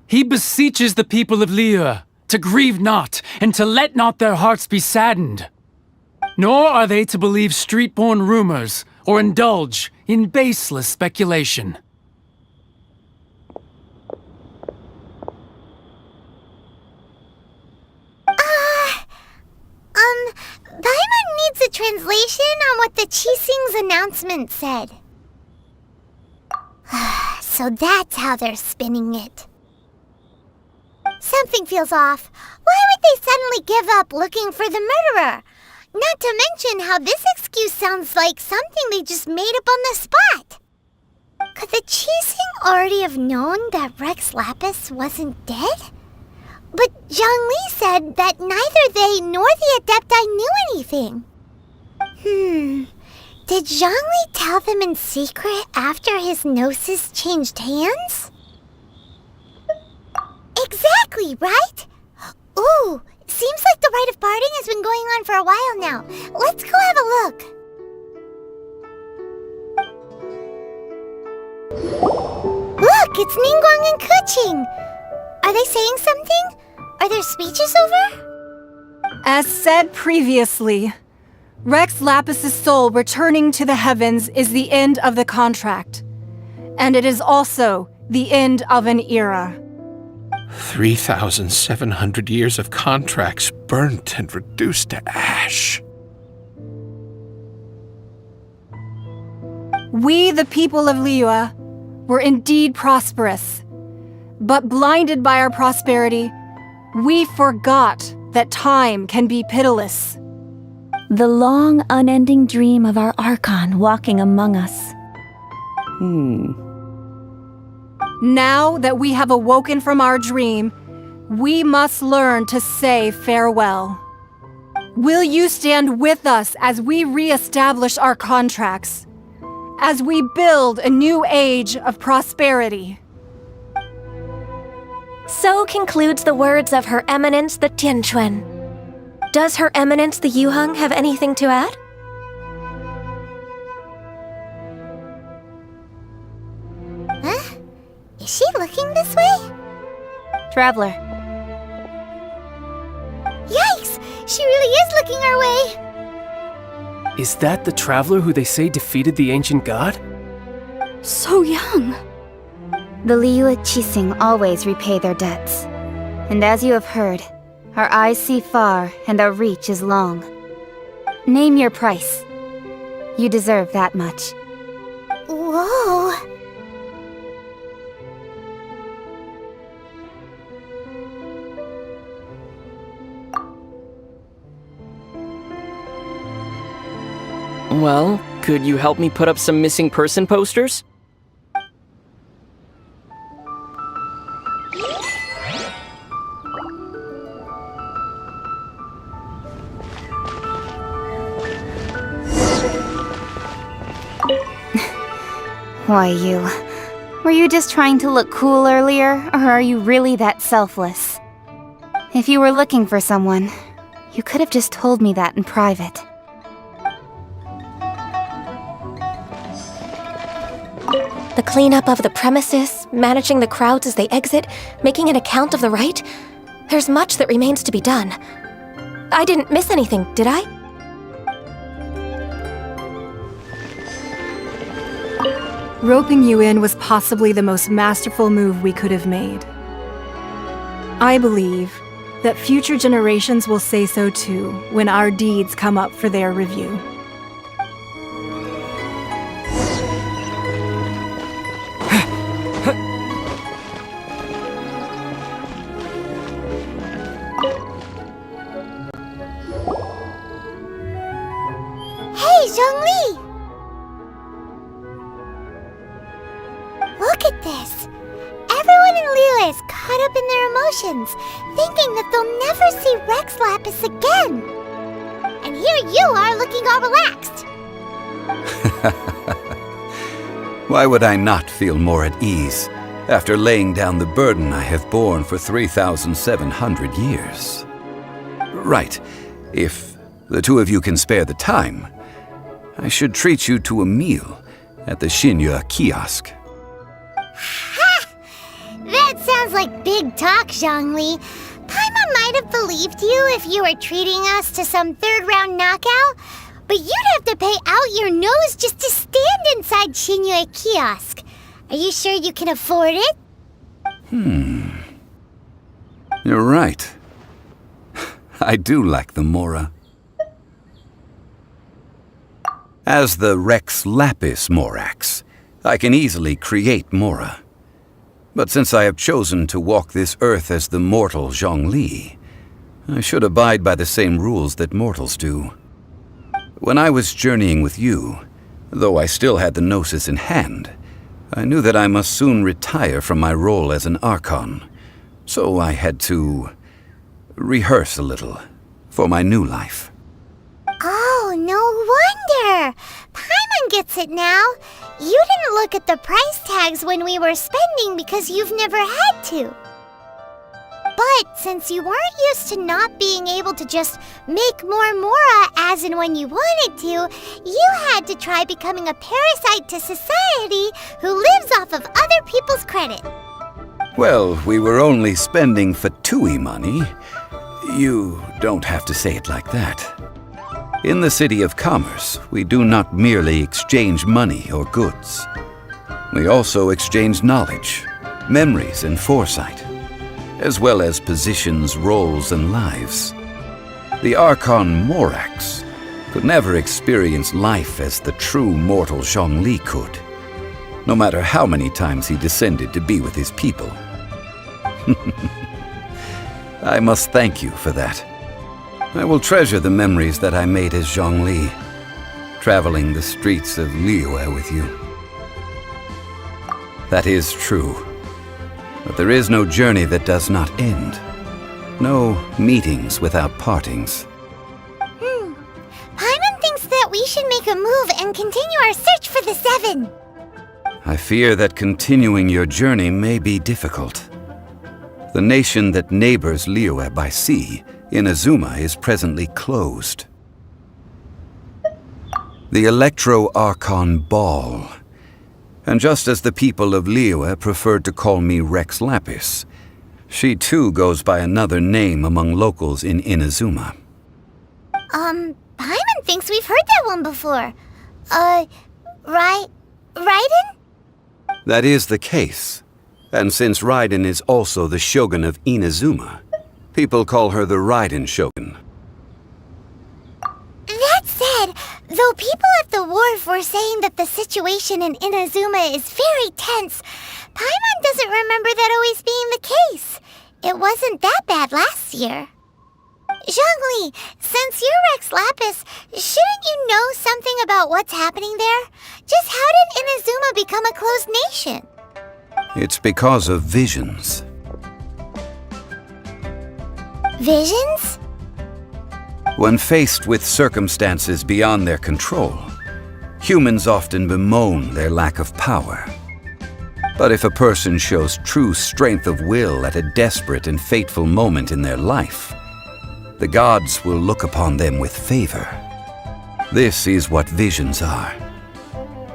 He beseeches the people of Liyue to grieve not and to let not their hearts be saddened. Nor are they to believe street-born rumors or indulge in baseless speculation. Paimon needs a translation on what the Chising's announcement said. So that's how they're spinning it. Something feels off. Why would they suddenly give up looking for the murderer? Not to mention how this excuse sounds like something they just made up on the spot. Could the Chising already have known that Rex Lapis wasn't dead? But Zhongli said that neither they nor the Adepti knew anything. Did Zhongli tell them in secret after his gnosis changed hands? Exactly, right? Ooh, seems like the rite of parting has been going on for a while now. Let's go have a look. Look, it's Ningguang and Keqing. Are they saying something? Are their speeches over? As said previously, Rex Lapis's soul returning to the heavens is the end of the contract. And it is also the end of an era. 3,700 years of contracts burnt and reduced to ash. We, the people of Liyue, were indeed prosperous. But blinded by our prosperity, we forgot that time can be pitiless. The long, unending dream of our Archon walking among us. Now that we have awoken from our dream, we must learn to say farewell. Will you stand with us as we re-establish our contracts? As we build a new age of prosperity? So concludes the words of Her Eminence the Tianquan. Does Her Eminence the Yuheng have anything to add? Huh? Is she looking this way? Traveler. Yikes! She really is looking our way! Is that the traveler who they say defeated the ancient god? So young. The Liyue Qixing always repay their debts. And as you have heard, our eyes see far and our reach is long. Name your price. You deserve that much. Whoa. Well, could you help me put up some missing person posters? Why, you... Were you just trying to look cool earlier, or are you really that selfless? If you were looking for someone, you could have just told me that in private. The cleanup of the premises, managing the crowds as they exit, making an account of the rite. There's much that remains to be done. I didn't miss anything, did I? Roping you in was possibly the most masterful move we could have made. I believe that future generations will say so too when our deeds come up for their review. Hey, Zhongli! Look at this! Everyone in Liyue is caught up in their emotions, thinking that they'll never see Rex Lapis again. And here you are looking all relaxed. Why would I not feel more at ease after laying down the burden I have borne for 3,700 years? Right, if the two of you can spare the time, I should treat you to a meal at the Liyue kiosk. Ha! That sounds like big talk, Zhongli. Paimon might have believed you if you were treating us to some third-round knockout, but you'd have to pay out your nose just to stand inside Liyue kiosk. Are you sure you can afford it? You're right. I do lack the Mora. As the Rex Lapis Morax, I can easily create Mora. But since I have chosen to walk this earth as the mortal Zhongli, I should abide by the same rules that mortals do. When I was journeying with you, though I still had the Gnosis in hand, I knew that I must soon retire from my role as an Archon, so I had to rehearse a little for my new life. Oh, no wonder! Paimon gets it now. You didn't look at the price tags when we were spending because you've never had to. But since you weren't used to not being able to just make more Mora as and when you wanted to, you had to try becoming a parasite to society who lives off of other people's credit. Well, we were only spending Fatui money. You don't have to say it like that. In the City of Commerce, we do not merely exchange money or goods. We also exchange knowledge, memories, and foresight, as well as positions, roles, and lives. The Archon Morax could never experience life as the true mortal Zhongli could, no matter how many times he descended to be with his people. I must thank you for that. I will treasure the memories that I made as Zhongli, traveling the streets of Liyue with you. That is true. But there is no journey that does not end. No meetings without partings. Paimon thinks that we should make a move and continue our search for the Seven. I fear that continuing your journey may be difficult. The nation that neighbors Liyue by sea, Inazuma, is presently closed. The Electro-Archon Ball. And just as the people of Liyue preferred to call me Rex Lapis, she too goes by another name among locals in Inazuma. Paimon thinks we've heard that one before. Raiden? That is the case. And since Raiden is also the Shogun of Inazuma, people call her the Raiden Shogun. That said, though people at the wharf were saying that the situation in Inazuma is very tense, Paimon doesn't remember that always being the case. It wasn't that bad last year. Zhongli, since you're Rex Lapis, shouldn't you know something about what's happening there? Just how did Inazuma become a closed nation? It's because of visions. Visions? When faced with circumstances beyond their control, humans often bemoan their lack of power. But if a person shows true strength of will at a desperate and fateful moment in their life, the gods will look upon them with favor. This is what visions are.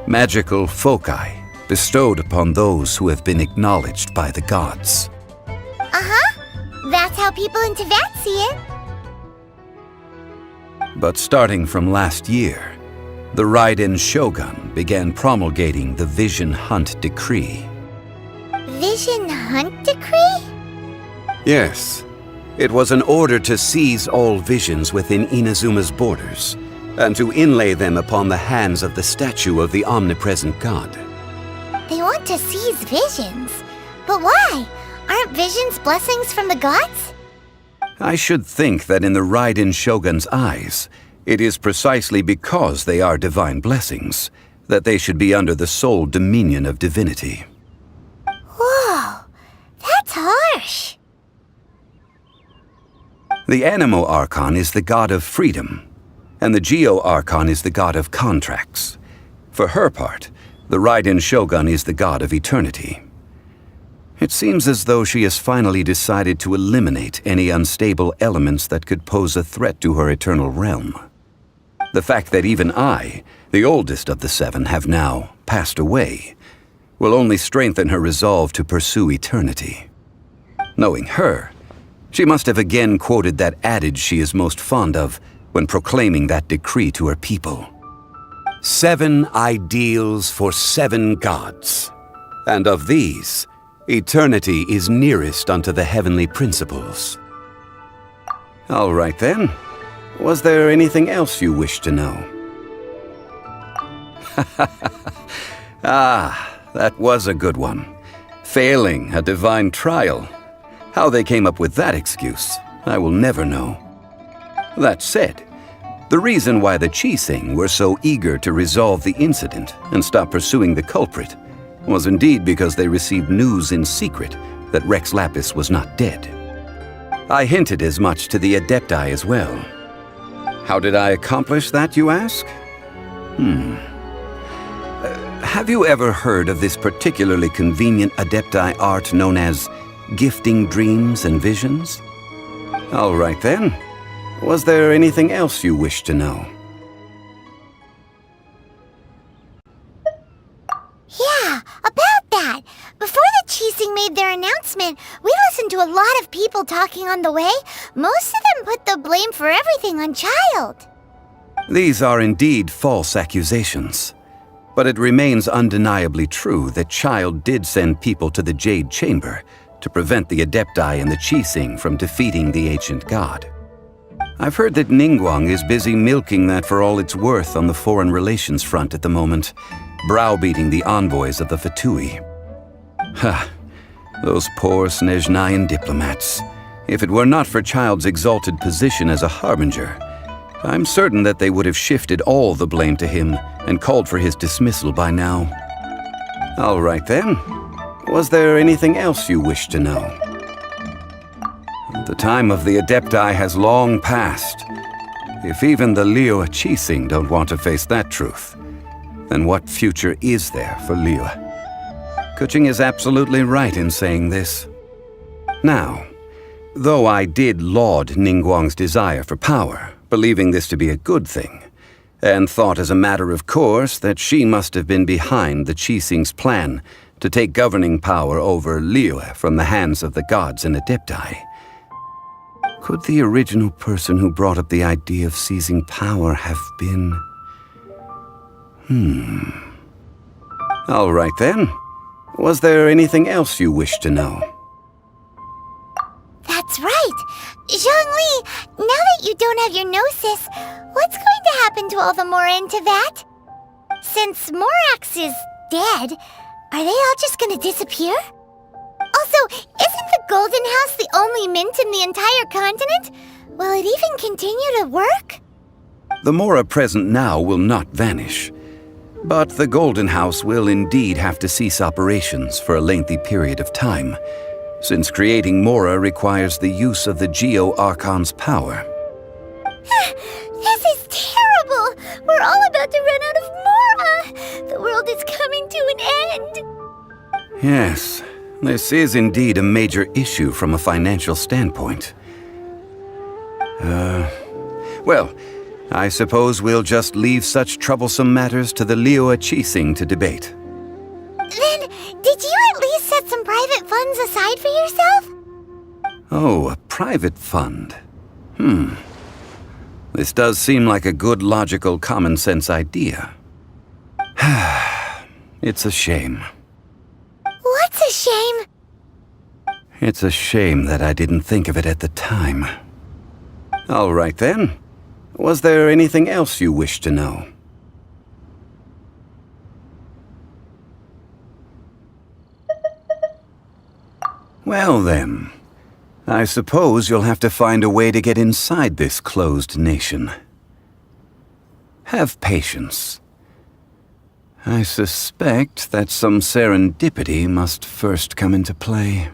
Magical foci bestowed upon those who have been acknowledged by the gods. Uh-huh. That's how people in Teyvat see it. But starting from last year, the Raiden Shogun began promulgating the Vision Hunt Decree. Vision Hunt Decree? Yes. It was an order to seize all visions within Inazuma's borders, and to inlay them upon the hands of the statue of the omnipresent god. They want to seize visions. But why? Aren't visions blessings from the gods? I should think that in the Raiden Shogun's eyes, it is precisely because they are divine blessings that they should be under the sole dominion of divinity. Whoa, that's harsh. The Anemo Archon is the god of freedom, and the Geo Archon is the god of contracts. For her part, the Raiden Shogun is the god of eternity. It seems as though she has finally decided to eliminate any unstable elements that could pose a threat to her eternal realm. The fact that even I, the oldest of the seven, have now passed away, will only strengthen her resolve to pursue eternity. Knowing her, she must have again quoted that adage she is most fond of when proclaiming that decree to her people. 7 ideals for 7 gods, and of these, eternity is nearest unto the heavenly principles. All right then. Was there anything else you wished to know? Ah, that was a good one. Failing a divine trial. How they came up with that excuse, I will never know. That said, the reason why the Qixing were so eager to resolve the incident and stop pursuing the culprit was indeed because they received news in secret that Rex Lapis was not dead. I hinted as much to the Adepti as well. How did I accomplish that, you ask? Have you ever heard of this particularly convenient Adepti art known as gifting dreams and visions? All right then. Was there anything else you wish to know? Yeah, about that. Before the Qixing made their announcement, we listened to a lot of people talking on the way. Most of them put the blame for everything on Child. These are indeed false accusations. But it remains undeniably true that Child did send people to the Jade Chamber to prevent the Adepti and the Qixing from defeating the ancient god. I've heard that Ningguang is busy milking that for all it's worth on the foreign relations front at the moment, browbeating the envoys of the Fatui. Ha! Those poor Snezhnayan diplomats. If it were not for Child's exalted position as a harbinger, I'm certain that they would have shifted all the blame to him and called for his dismissal by now. All right then. Was there anything else you wish to know? The time of the Adepti has long passed. If even the Liyue Qixing don't want to face that truth, then what future is there for Liyue? Kuching is absolutely right in saying this. Now, though I did laud Ningguang's desire for power, believing this to be a good thing, and thought as a matter of course that she must have been behind the Qixing's plan to take governing power over Liyue from the hands of the gods and Adepti, could the original person who brought up the idea of seizing power have been... All right then. Was there anything else you wished to know? That's right. Zhongli, now that you don't have your gnosis, what's going to happen to all the Mora in Teyvat? Since Morax is dead, are they all just gonna disappear? Also, isn't the Golden House the only mint in the entire continent? Will it even continue to work? The Mora present now will not vanish. But the Golden House will indeed have to cease operations for a lengthy period of time, since creating Mora requires the use of the Geo-Archon's power. This is terrible! We're all about to run out of Mora! The world is coming to an end! Yes, this is indeed a major issue from a financial standpoint. Well, I suppose we'll just leave such troublesome matters to the Liyue Qixing to debate. Then, did you at least set some private funds aside for yourself? Oh, a private fund. This does seem like a good, logical, common-sense idea. It's a shame. What's a shame? It's a shame that I didn't think of it at the time. All right then. Was there anything else you wished to know? Well then, I suppose you'll have to find a way to get inside this closed nation. Have patience. I suspect that some serendipity must first come into play.